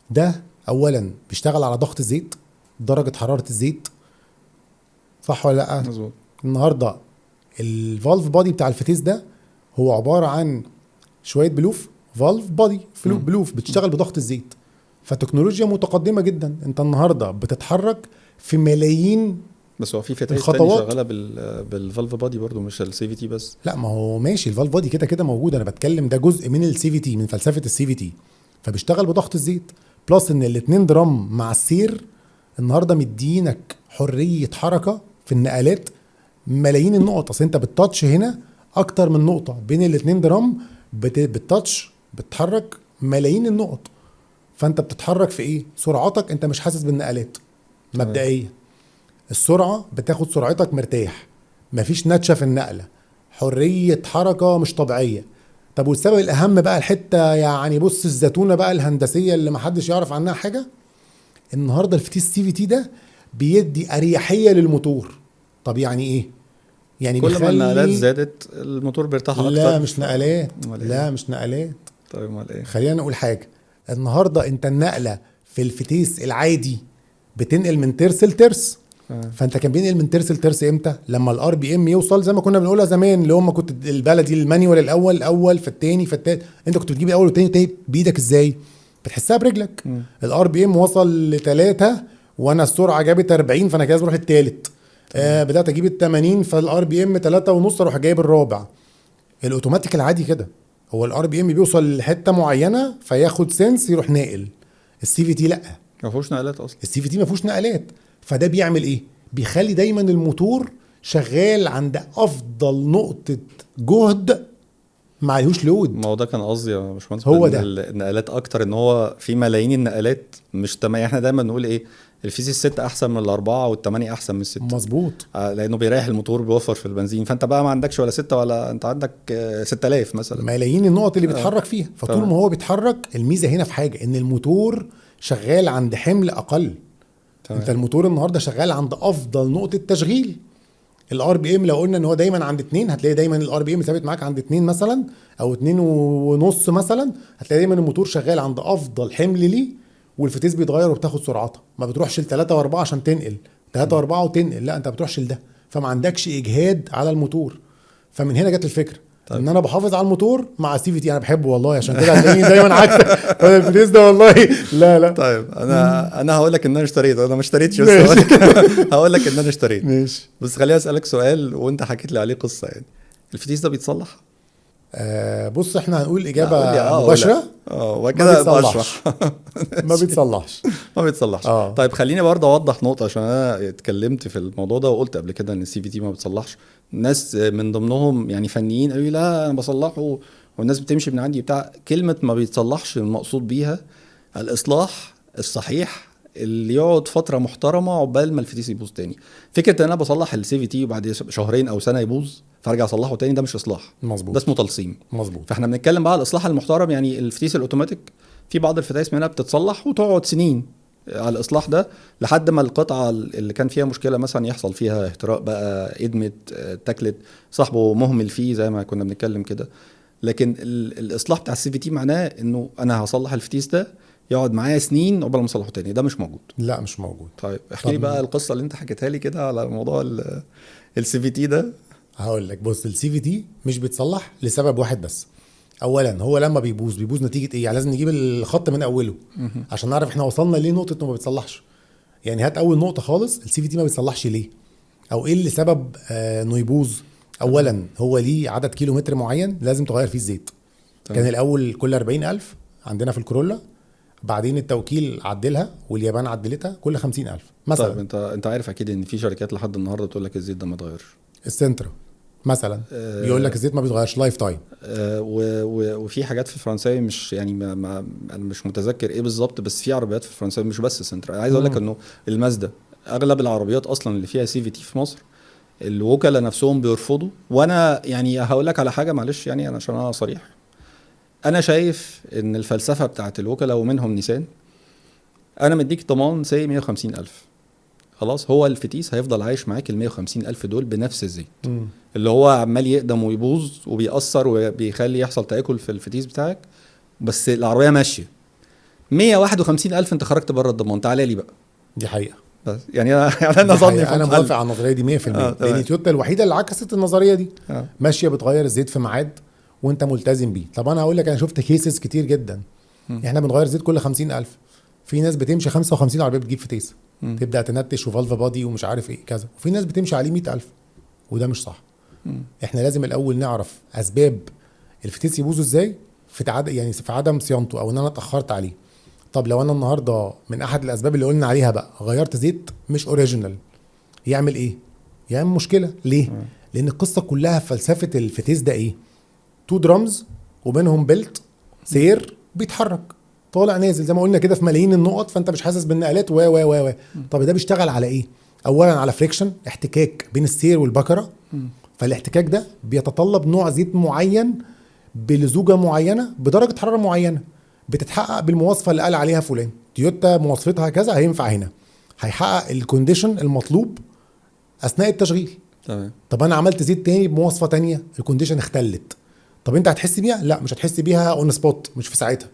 ده اولا بيشتغل على ضغط الزيت، درجه حراره الزيت، صح ولا لا؟ مظبوط. النهارده الفالف بادي بتاع الفتيس ده هو عباره عن شويه بلوف، فالف بادي بلوف بتشتغل بضغط الزيت. فتكنولوجيا متقدمه جدا. انت النهارده بتتحرك في ملايين. بس هو في فتيس تاني شغاله بالفالف بادي برضو، مش السي في تي بس. لا ما هو ماشي، الفالف بادي كده كده موجود، انا بتكلم ده جزء من السي في تي، من فلسفه السي في تي. فبيشتغل بضغط الزيت بلس ان الاتنين درام مع السير النهارده مدينك حريه حركه في النقلات ملايين النقط. اصل انت بالتاتش هنا اكتر من نقطه بين الاتنين درام، بالتاتش بتتحرك ملايين النقط. فانت بتتحرك في ايه؟ سرعتك انت مش حاسس بالنقلات مبدئيا. السرعه بتاخد سرعتك مرتاح، مفيش نتشه في النقله، حريه حركه مش طبيعيه. طب والسبب الاهم بقى الحته يعني بص الزتونه بقى الهندسيه اللي محدش يعرف عنها حاجه، النهارده الفتيس سي في تي ده بيدي اريحيه للموتور. طب يعني ايه؟ يعني كل ما النقلات زادت الموتور بيرتاح اكتر. لا مش نقلات، لا مش نقلات. طيب امال ايه؟ خلينا نقول حاجه. النهارده انت النقله في الفتيس العادي بتنقل من ترس لترس. فانت كان بينقل من ترس لترس امتى؟ لما الار بي ام يوصل زي ما كنا بنقولها زمان، اللي هم كنت البلدي المانيوال الاول في الثاني في الثالث. انت كنت بتجيب الاول والثاني بايدك ازاي؟ بتحسها برجلك. الار بي ام وصل ل3 وانا السرعه جابت 40 فانا كده بروح الثالث. بدات اجيب ال80 فالار بي ام 3.5 اروح جايب الرابع. الاوتوماتيك العادي كده. هو الار بي ام بيوصل لحته معينه فياخد سنس يروح ناقل. السي في تي لا، ما فيهوش نقلات اصلا. السي في تي ما فيهوش نقلات. فده بيعمل ايه؟ بيخلي دايما الموتور شغال عند افضل نقطه جهد، ما عليهوش لود. ما هو ده كان قصدي يا باشمهندس، هو بإن ده. النقلات اكتر، ان هو في ملايين النقلات مش تمام. احنا دايما نقول ايه، الفيسي الستة احسن من الاربعة والثمانية احسن من الستة. مظبوط. لانه بيريح الموتور، بيوفر في البنزين. فانت بقى ما عندكش ولا ستة، ولا انت عندك 6000 مثلا. ملايين النقط اللي بيتحرك فيها. فطول تمام. ما هو بيتحرك، الميزه هنا في حاجه ان الموتور شغال عند حمل اقل. تمام. انت الموتور النهارده شغال عند افضل نقطه تشغيل. الار بي ام لو قلنا ان هو دايما عند 2، هتلاقي دايما الار بي ام ثابت معاك عند 2 مثلا، او 2.5 مثلا. هتلاقي دايما الموتور شغال عند افضل حمل ليه، والفتيس بيتغير وبتاخد سرعتها. ما بتروحش ل 3 و4 عشان تنقل 3 و4 وتنقل، لا انت بتروحش لده. فما عندكش اجهاد على الموتور. فمن هنا جت الفكره. طيب. ان انا بحافظ على الموتور مع السي في تي. انا بحبه والله، عشان كده هتلاقيني دايما عكسك. فانا الفتيس ده والله لا. طيب انا هقول لك ان انا اشتريت. انا ما اشتريتش، بس ماشي. هقول لك ان انا اشتريت. ماشي. بس خليني اسالك سؤال، وانت حكيت لي عليه قصه يعني. الفتيس ده بيتصلح؟ بص احنا هنقول لا، اجابه قول لي مباشره. وبعد ما كده بيتصلحش. اشرح. ما بيتصلحش. ما بيتصلحش. اه. طيب خليني برضه اوضح نقطه، عشان انا اتكلمت في الموضوع ده وقلت قبل كده ان السي في تي ما بيتصلحش. ناس من ضمنهم يعني فنيين قالوا لي لا انا بصلحه، والناس بتمشي من عندي بتاع. كلمه ما بيتصلحش المقصود بيها الاصلاح الصحيح اللي يقعد فتره محترمه عقبال ما الفتيس يبوظ تاني. فكره ان انا بصلح السي في تي وبعد شهرين او سنه يبوظ فارجع اصلحه تاني، ده مش اصلاح، مظبوط. ده اسمه تلصيم. مظبوط. فاحنا بنتكلم بقى على الاصلاح المحترم. يعني الفتيس الاوتوماتيك في بعض الفتايس منها بتتصلح وتقعد سنين على الاصلاح ده، لحد ما القطعه اللي كان فيها مشكله مثلا يحصل فيها احتراق بقى، ادمت، تاكلت، صاحبه مهمل فيه زي ما كنا بنتكلم كده. لكن الاصلاح بتاع السي في تي معناه انه انا هصلح الفتيس ده يقعد معايا سنين قبل ما اصلحه تاني، ده مش موجود. لا مش موجود. طيب احكي لي طب بقى القصه اللي انت حكيتها لي كده على موضوع السي في تي ده. هقول لك. بص السي في تي مش بيتصلح لسبب واحد بس. اولا هو لما بيبوظ نتيجه ايه؟ يعني لازم نجيب الخط من اوله عشان نعرف احنا وصلنا ليه نقطه انه ما بيتصلحش. يعني هات اول نقطه خالص، السي في تي ما بيتصلحش ليه، او ايه اللي سبب انه يبوظ. اولا هو ليه عدد كيلومتر معين لازم تغير فيه الزيت. تمام. كان الاول كل 40,000 عندنا في الكورولا، بعدين التوكيل عدلها واليابان عدلتها كل 50,000 مثلا. طيب انت عارف اكيد ان في شركات لحد النهارده بتقول لك الزيت ده ما اتغيرش. السنترا مثلا بيقول لك الزيت ما بيتغيرش لايف تايم. وفي حاجات في الفرنساوي مش يعني انا مش متذكر ايه بالظبط، بس في عربيات في الفرنساوي مش بس سنترا. انا عايز اقول لك انه المازدا اغلب العربيات اصلا اللي فيها سي في تي في مصر الوكلاء نفسهم بيرفضوا. وانا يعني هقول لك على حاجه، معلش يعني عشان انا صريح، انا شايف ان الفلسفه بتاعت الوكلاء ومنهم نيسان، انا مديك ضمان سي 150,000 خلاص، هو الفتيس هيفضل عايش معاك ال 150,000 دول بنفس الزيت اللي هو عمال يقدم ويبوظ وبيأثر وبيخلي يحصل تآكل في الفتيس بتاعك، بس العربية ماشية. 151,000 انت خرجت بره الضمان، تعالى لي بقى. دي حقيقة. بس يعني انا ظني انا موافق على النظريه دي 100%. لان تويوتا الوحيده اللي عكست النظريه دي. ماشيه بتغير الزيت في ميعاد وانت ملتزم بيه. طب انا هقول لك، انا شفت كيسز كتير جدا. احنا بنغير زيت كل 50,000. في ناس بتمشي 55 عربيه بتجيب فتيس، تبدا تنتش وفالف بادي ومش عارف ايه كذا، وفي ناس بتمشي عليه 100,000، وده مش صح. احنا لازم الاول نعرف اسباب الفتيس يبوظ ازاي، يعني في عدم صيانته او ان انا اتاخرت عليه. طب لو انا النهارده من احد الاسباب اللي قلنا عليها بقى غيرت زيت مش اوريجينال، يعمل ايه؟ يعمل مشكله. ليه؟ لان القصه كلها فلسفه الفتيس ده ايه؟ 2 درامز وبينهم بيلت سير بيتحرك طالع نازل زي ما قلنا كده في ملايين النقط، فانت مش حاسس بالنقلات و. طب ده بيشتغل على ايه؟ اولا على فريكشن، احتكاك بين السير والبكره. فالاحتكاك ده بيتطلب نوع زيت معين بلزوجه معينه بدرجه حراره معينه بتتحقق بالمواصفه اللي قال عليها فلان. تويوتا مواصفتها كذا، هينفع هنا، هيحقق الكونديشن المطلوب اثناء التشغيل. تمام. طب انا عملت زيت تاني بمواصفه تانية، الكونديشن اختلت، طب انت هتحس بيها؟ لا مش هتحس بيها اون سبوت، مش في ساعتها.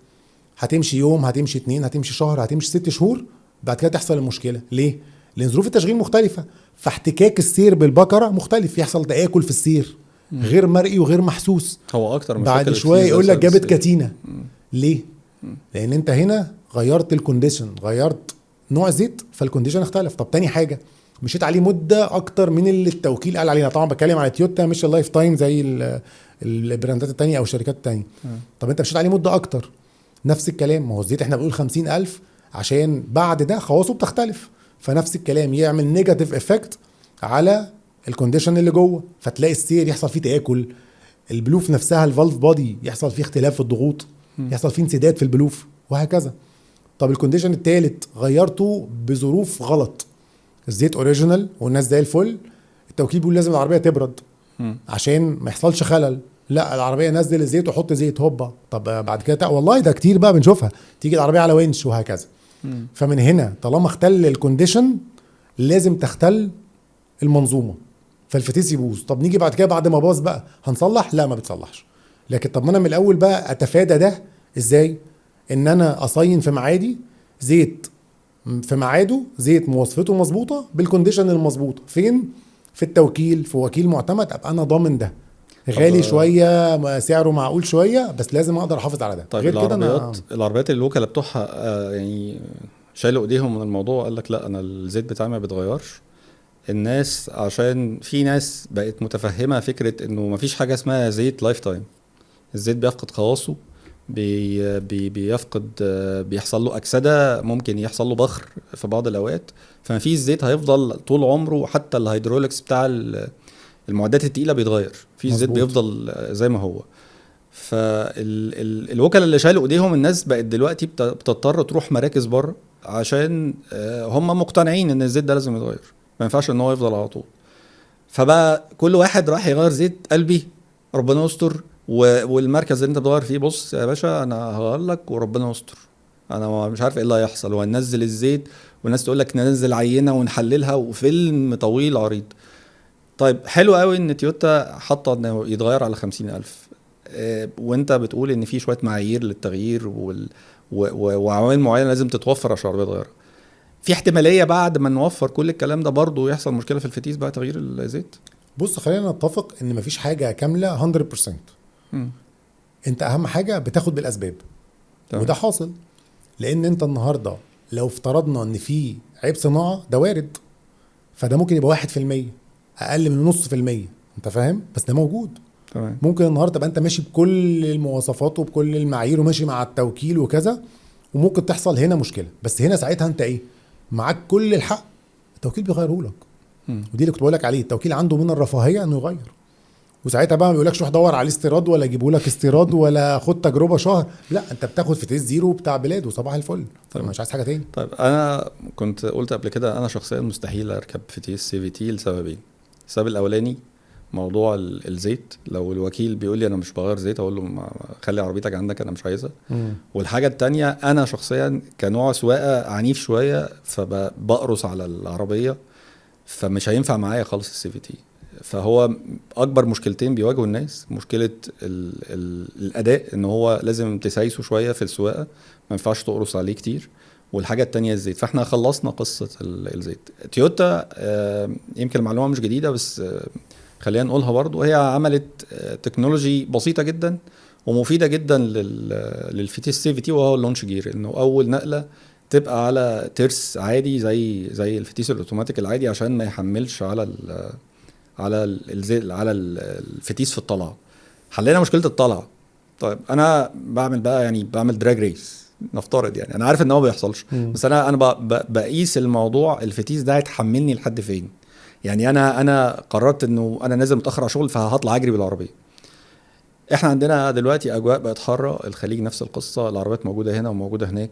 هتمشي يوم، هتمشي 2، هتمشي شهر، هتمشي 6 شهور، بعد كده تحصل المشكله. ليه؟ لان ظروف التشغيل مختلفه، فاحتكاك السير بالبكره مختلف، يحصل تآكل في السير غير مرئي وغير محسوس. هو اكتر من بعد شويه يقول لك جابت كاتينا. ليه؟ لان انت هنا غيرت الكونديشن، غيرت نوع زيت، فالكونديشن اختلف. طب تاني حاجه، مشيت عليه مده اكتر من اللي التوكيل قال عليها. طبعا بتكلم على تويوتا مش اللايف تايم زي البراندات التانية او الشركات التانية. طب انت مشيت عليه مده اكتر، نفس الكلام. ما هو الزيت احنا بنقول 50,000 عشان بعد ده خواصه بتختلف، فنفس الكلام يعمل نيجاتيف افكت على الكونديشن اللي جوه، فتلاقي السير يحصل فيه تآكل، البلوف نفسها الفالف بودي يحصل فيه اختلاف في الضغوط، يحصل فيه انسداد في البلوف وهكذا. طب الكونديشن الثالث غيرته بظروف غلط، الزيت اوريجينال والناس زي الفل، التوكيل بيقول لازم العربيه تبرد عشان ما يحصلش خلل، لا العربيه نزل الزيت وحط زيت هوبا. طب بعد كده والله ده كتير بقى بنشوفها، تيجي العربيه على winch وهكذا. فمن هنا طالما اختل الكونديشن لازم تختل المنظومه، فالفتيس يبوظ. طب نيجي بعد كده بعد ما باظ بقى هنصلح؟ لا ما بتصلحش. لكن طب ما انا من الاول بقى اتفادى ده ازاي؟ ان انا اصين في معادي زيت في ميعاده، زيت مواصفته مظبوطه بالكونديشن المظبوطه. فين؟ في التوكيل، في وكيل معتمد، ابقى انا ضامن ده. غالي شويه سعره معقول شويه بس لازم اقدر احافظ على ده. طيب غير كده انا العربيات الوكلاء بتوعها يعني شالوا ايديهم من الموضوع، قال لك لا انا الزيت بتاعي ما بيتغيرش. الناس عشان في ناس بقت متفهمه فكره انه مفيش حاجه اسمها زيت لايف تايم، الزيت بيفقد خواصه، بيفقد، بيحصل له اكسده، ممكن يحصل له بخر في بعض الاوقات. فما فيش زيت هيفضل طول عمره، حتى الهيدروليكس بتاع المعدات التقيله بيتغير، في زيت بيفضل زي ما هو. فالوكلاء اللي شالوا ايديهم، الناس بقت دلوقتي بتضطر تروح مراكز بره عشان هم مقتنعين ان الزيت ده لازم يتغير، ما ينفعش ان هو يفضل على طول. فبقى كل واحد راح يغير زيت، قلبي ربنا يستر، والمركز اللي انت بتغير فيه بص يا باشا انا هغير لك وربنا يستر، انا مش عارف ايه اللي هيحصل، وهننزل الزيت والناس تقول لك ننزل عينه ونحللها، وفيلم طويل عريض. طيب حلو قوي ان تويوتا حاطه انه يتغير على 50,000، وانت بتقول ان في شويه معايير للتغيير وعوامل معينه لازم تتوفر عشان العربيه تتغير. في احتماليه بعد ما نوفر كل الكلام ده برضو يحصل مشكله في الفتيس بقى تغيير الزيت؟ بص خلينا نتفق ان مفيش حاجه كامله 100%. انت اهم حاجه بتاخد بالاسباب. وده حاصل لان انت النهارده لو افترضنا ان في عيب صناعه، ده وارد، فده ممكن يبقى 1%، اقل من 0.5%، انت فاهم؟ بس ده موجود. تمام. ممكن النهارده تبقى انت ماشي بكل المواصفات وبكل المعايير وماشي مع التوكيل وكذا، وممكن تحصل هنا مشكله، بس هنا ساعتها انت ايه؟ معاك كل الحق، التوكيل بيغيره لك. ودي اللي كنت بقول لك عليه، التوكيل عنده من الرفاهيه انه يغير. وساعتها بقى ما بيقولكش روح دور على استيراد ولا يجيبوا لك استيراد ولا خد تجربه شهر، لا انت بتاخد فتيس زيرو بتاع بلاد وصباح الفل. طيب مش عايز حاجه تاني. طيب انا كنت قلت قبل كده انا شخصيا مستحيل اركب فتيس سي في تي لسببين. السبب الاولاني موضوع الزيت، لو الوكيل بيقول لي انا مش بغير زيت اقول له خلي عربيتك عندك انا مش عايزها. والحاجه التانية انا شخصيا كنوع سواقه عنيف شويه فبقرص على العربيه، فمش هينفع معايا خالص السي في تي. فهو اكبر مشكلتين بيواجهوا الناس، مشكله الاداء ان هو لازم تسايسه شويه في السواقه، ما ينفعش تقرص عليه كتير، والحاجه التانية الزيت. فاحنا خلصنا قصه الزيت. تويوتا يمكن المعلومه مش جديده بس خلينا نقولها برضو، هي عملت تكنولوجي بسيطه جدا ومفيده جدا للفتيس سي في تي، وهو اللونش جير، انه اول نقله تبقى على ترس عادي زي الفتيس الاوتوماتيك العادي عشان ما يحملش على الفتيس في الطلعه. حلينا مشكله الطلعه. طيب انا بعمل دراج ريس نفترض، يعني انا عارف ان هو ما بيحصلش، بس انا بقيس الموضوع الفتيس ده هيتحملني لحد فين. يعني انا قررت انه انا نازل متاخر على شغل فهطلع اجري بالعربيه. احنا عندنا دلوقتي اجواء بقت حاره، الخليج نفس القصه، العربيات موجوده هنا وموجوده هناك.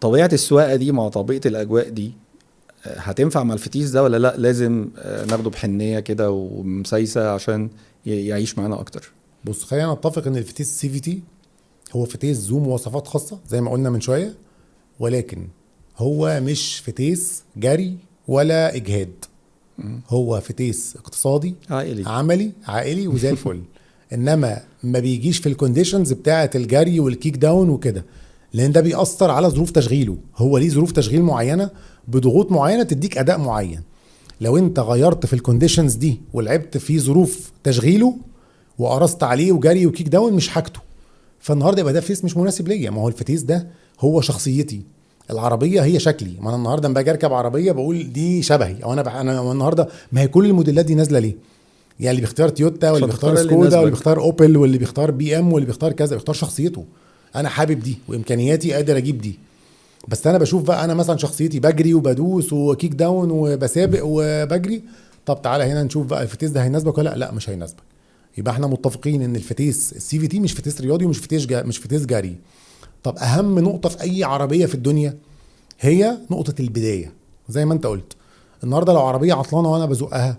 طبيعه السواقه دي مع طبيعه الاجواء دي هتنفع مع الفتيس ده ولا لا؟ لازم ناخده بحنيه كده ومسايسه عشان يعيش معانا اكتر. بص خلينا نتفق ان الفتيس سي في تي هو فتيس ذو مواصفات خاصه زي ما قلنا من شويه، ولكن هو مش فتيس جري ولا اجهاد. هو فتيس اقتصادي عملي عائلي وزي الفل. انما ما بيجيش في الكونديشنز بتاعه الجري والكيك داون وكده، لان ده بيأثر على ظروف تشغيله. هو ليه ظروف تشغيل معينه بضغوط معينه تديك اداء معين. لو انت غيرت في الكونديشنز دي ولعبت في ظروف تشغيله وقرصت عليه وجري وكيك داون مش حاجته، فالنهارده يبقى ده فتيس مش مناسب ليا. ما هو الفتيس ده هو شخصيتي، العربيه هي شكلي، ما انا النهارده لما باجي اركب عربيه بقول دي شبهي، او انا النهارده ما هي كل الموديلات دي نازله ليه؟ يعني اللي بيختار تويوتا واللي عشان بيختار تختار اللي سكودا واللي يناسبك. بيختار اوبل واللي بيختار بي ام واللي بيختار كذا، بيختار شخصيته. انا حابب دي وامكانياتي قادر اجيب دي. بس انا بشوف بقى، انا مثلا شخصيتي بجري وبدوس وكيك داون وبسابق وبجري. طب تعالى هنا نشوف بقى الفتيس ده هيناسبك ولا لا؟ لا مش هيناسبك. يبقى احنا متفقين ان الفتيس السي في تي مش فتيس رياضي ومش مش فتيس جري. طب اهم نقطه في اي عربيه في الدنيا هي نقطه البدايه. زي ما انت قلت، النهارده لو عربيه عطلانه وانا بزقها،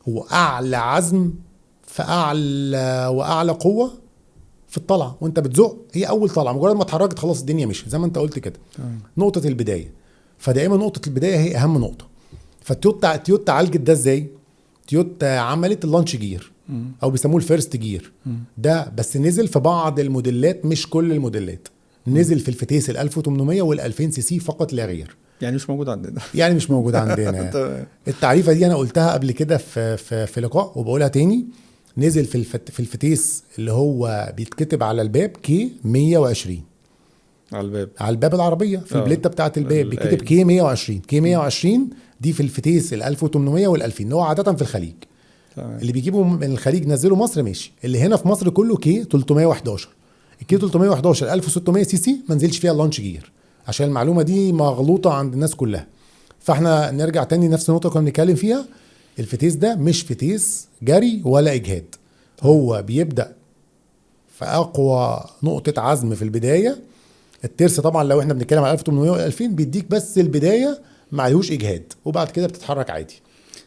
هو اعلى عزم في اعلى واعلى قوه في الطلعه وانت بتزق، هي اول طلعه مجرد ما اتحركت خلاص الدنيا مشي زي ما انت قلت كده. نقطه البدايه، فدائما نقطه البدايه هي اهم نقطه. فالتويوتا عالجت ده ازاي؟ تويوتا عملت اللانش جير او بيسموه الفيرست جير ده، بس نزل في بعض الموديلات مش كل الموديلات. نزل في الفتيس ال 1800 وال 2000 سي سي فقط لا غير. يعني مش موجود عندنا. يعني مش موجود عندنا. تمام. التعريفه دي انا قلتها قبل كده في لقاء وبقولها تاني. نزل في الفتيس اللي هو بيتكتب على الباب كي 120 على الباب. على الباب العربيه في البليته بتاعه الباب بيتكتب كي 120. كي 120 دي في الفتيس ال 1800 وال 2000 اللي هو عاده في الخليج. تمام. اللي بيجيبوا من الخليج نزلوا مصر ماشي، اللي هنا في مصر كله كي 311. الكي 311 1600 سي سي ما نزلش فيها اللانش جير، عشان المعلومه دي مغلوطه عند الناس كلها. فاحنا نرجع تاني نفس النقطه كنا بنتكلم فيها. الفتيس ده مش فتيس جري ولا اجهاد، هو بيبدا في اقوى نقطه عزم في البدايه. الترس طبعا لو احنا بنتكلم على 1800 و 2000 بيديك بس البدايه، ما عليهوش اجهاد، وبعد كده بتتحرك عادي.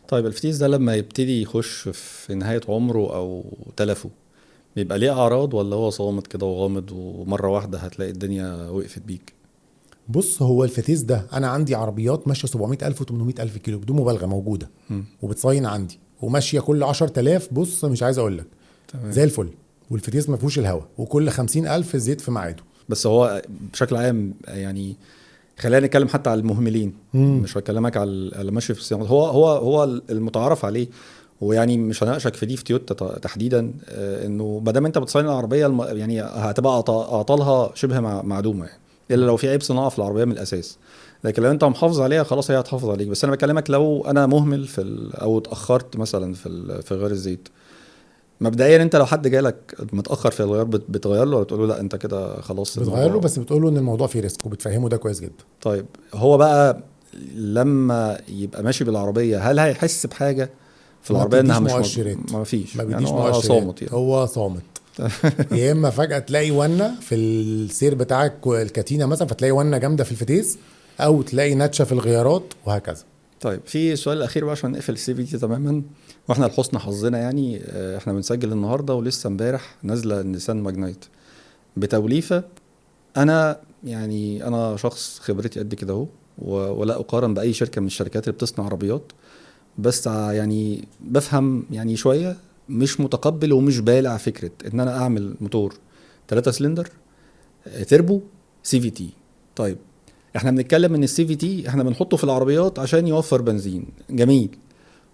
طيب الفتيس ده لما يبتدي يخش في نهاية عمره أو تلفه بيبقى ليه أعراض، ولا هو صامت كده وغامض ومرة واحدة هتلاقي الدنيا وقفت بيك؟ بص، هو الفتيس ده انا عندي عربيات ماشيه 700,000 و800,000 كيلو بدون مبالغه موجوده وبتصين عندي وماشيه كل 10,000. بص مش عايز اقول لك، تمام. زي الفل. والفتيس ما فيهوش الهواء، وكل 50,000 زيت في ميعاده. بس هو بشكل عام يعني، خلينا نتكلم حتى على المهملين. مش هكلمك على اللي ماشي في الصيانة. هو المتعارف عليه. ويعني مش هناقشك في دي في تويوتا تحديدا، انه ما دام انت بتصين العربيه يعني هتبقى اعطالها شبه معدومه يعني، الا لو في عيب صناعه في العربيه من الاساس. لكن لو انت محافظ عليها خلاص هي هتحافظ عليك. بس انا بكلمك لو انا مهمل او اتاخرت مثلا في غير الزيت. مبدئيا انت لو حد جالك متاخر في الغيار بتغير له ولا بتقول له لا انت كده خلاص بتغير له، بس بتقول له ان الموضوع فيه ريسك وبتفهمه ده كويس جدا. طيب هو بقى لما يبقى ماشي بالعربيه هل هيحس بحاجه في العربيه انها مش مؤشرات. ما فيش ما يعني بيديش هو مؤشرات، صامت يعني. هو صامت. يا اما فجاه تلاقي ونه في السير بتاعك الكاتينا مثلا، فتلاقي ونه جامده في الفتيس، او تلاقي نتشه في الغيارات وهكذا. طيب في سؤال اخير بقى عشان نقفل السي في تي تماما. واحنا لحسن حظنا يعني احنا بنسجل النهارده ولسه امبارح نازله النيسان ماجنايت بتوليفه. انا يعني انا شخص خبرتي قد كده اهو، ولا اقارن باي شركه من الشركات اللي بتصنع عربيات، بس يعني بفهم يعني شويه. مش متقبل ومش بالع فكره ان انا اعمل موتور 3 سلندر تربو سي في تي. طيب احنا بنتكلم ان السي في تي احنا بنحطه في العربيات عشان يوفر بنزين، جميل.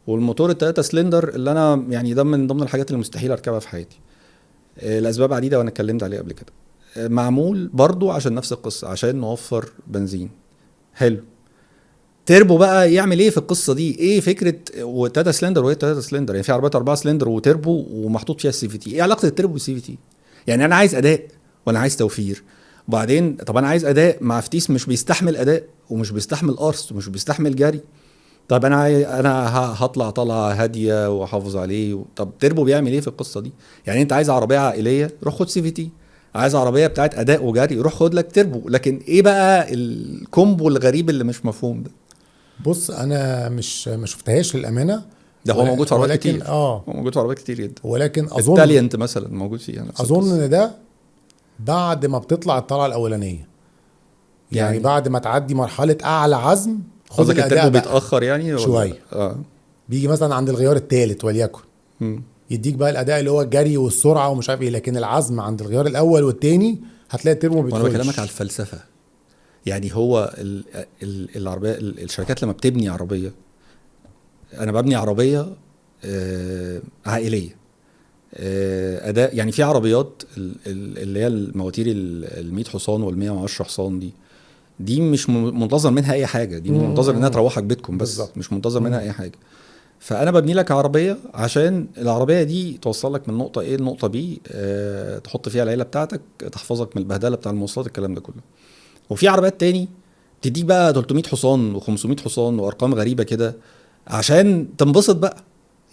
والموتور التلاتة سلندر اللي انا يعني ده من ضمن الحاجات اللي مستحيل اركبها في حياتي لاسباب عديده وانا اتكلمت عليه قبل كده. معمول برضو عشان نفس القصه، عشان نوفر بنزين. حلو. تربو بقى يعمل ايه في القصه دي؟ ايه فكره وتلاتة سلندر وهي تلاتة سلندر؟ يعني في عربيات 4 سلندر وتربو ومحطوط فيها السي في تي. ايه علاقه التربو بالسي في تي؟ يعني انا عايز اداء وانا عايز توفير. وبعدين طب انا عايز اداء مع فتيس مش بيستحمل اداء ومش بيستحمل قرص ومش بيستحمل جري. طب انا هطلع طلعه هاديه واحافظ عليه. طب تربو بيعمل ايه في القصه دي؟ يعني انت عايز عربيه عائليه روح خد سي في تي، عايز عربيه بتاعت اداء وجري روح خد لك تربو. لكن ايه بقى الكومبو الغريب اللي مش مفهوم ده؟ بص انا مش ما شفتهاش للامانه. ده هو موجود في عربيات كتير. هو موجود في عربيات كتير جدا. ولكن اظن التالينت مثلا موجود فيها نفس اظن القصة. ان ده بعد ما بتطلع الطلعه الاولانيه، يعني بعد ما تعدي مرحله اعلى عزم خد قصدك الاداء التربو بقى بيتاخر يعني شويه. بيجي مثلا عند الغيار الثالث وليكن يديك بقى الاداء اللي هو الجري والسرعه ومش عارف ايه، لكن العزم عند الغيار الاول والثاني هتلاقي التربو ما وانا بيدخلش. بكلمك على الفلسفه. يعني هو العربيه الشركات لما بتبني عربيه، انا ببني عربيه عائليه اداء. يعني في عربيات اللي هي المواتير ال 100 حصان وال 110 حصان دي دي مش منتظر منها اي حاجه، دي منتظر انها تروحك بيتكم بس بالظبط. مش منتظر منها اي حاجه. فانا ببني لك عربيه عشان العربيه دي توصلك من نقطه ايه لنقطه بي، تحط فيها العيله بتاعتك، تحفظك من البهدله بتاع المواصلات، الكلام ده كله. وفي عربيات تاني تديك بقى 300 حصان و500 حصان وارقام غريبه كده عشان تنبسط بقى.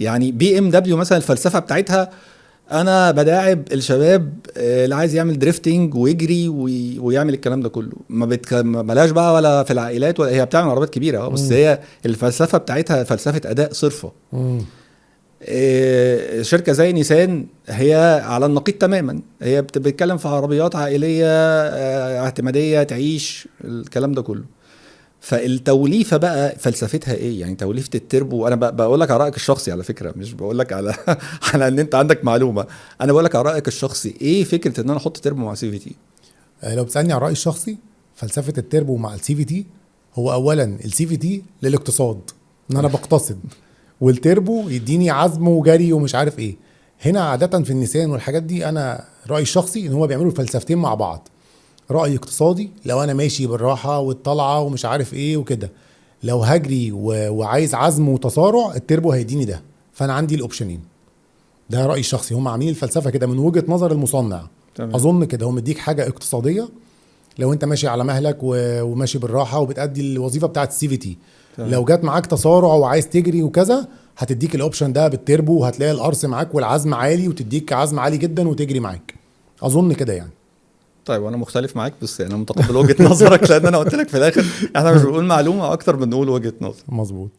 يعني بي ام دبليو مثلا الفلسفه بتاعتها انا بداعب الشباب اللي عايز يعمل دريفتنج ويجري ويعمل الكلام ده كله. ما ملاش بقى ولا في العائلات، ولا هي بتعمل عربيات كبيره بس هي الفلسفه بتاعتها فلسفه اداء صرفه. شركه زي نيسان هي على النقيض تماما، هي بتتكلم في عربيات عائليه اعتماديه تعيش الكلام ده كله. فالتوليفه بقى فلسفتها ايه؟ يعني توليفه التربو، انا بقول لك على رايك الشخصي على فكره، مش بقول لك على على ان انت عندك معلومه، انا بقول لك على رايك الشخصي. ايه فكره ان انا احط تربو مع سي في تي؟ لو بتسالني على رايي الشخصي، فلسفه التربو مع السي في تي، هو اولا السي في تي للاقتصاد، ان انا بقتصد، والتربو يديني عزم وجري ومش عارف ايه. هنا عاده في النيسان والحاجات دي، انا رايي الشخصي ان هو بيعملوا الفلسفتين مع بعض. رأي اقتصادي لو انا ماشي بالراحة والطلعة ومش عارف ايه وكده، لو هجري وعايز عزم وتسارع التربو هيديني ده. فانا عندي الاوبشنين. ده رأيي الشخصي، هم عاملين الفلسفة كده من وجهة نظر المصنع. تمام. اظن كده هو مديك حاجة اقتصادية لو انت ماشي على مهلك وماشي بالراحة وبتأدي الوظيفة بتاعت السي في تي. لو جات معاك تسارع وعايز تجري وكذا، هتديك الاوبشن ده بالتربو، وهتلاقي القرص معاك والعزم عالي وتديك عزم عالي جدا وتجري معاك. اظن كده يعني. طيب وانا مختلف معاك، بس انا متقبل وجهه نظرك لان انا قلت لك في الاخر احنا مش بنقول معلومه اكتر من نقول وجهه نظر. مظبوط.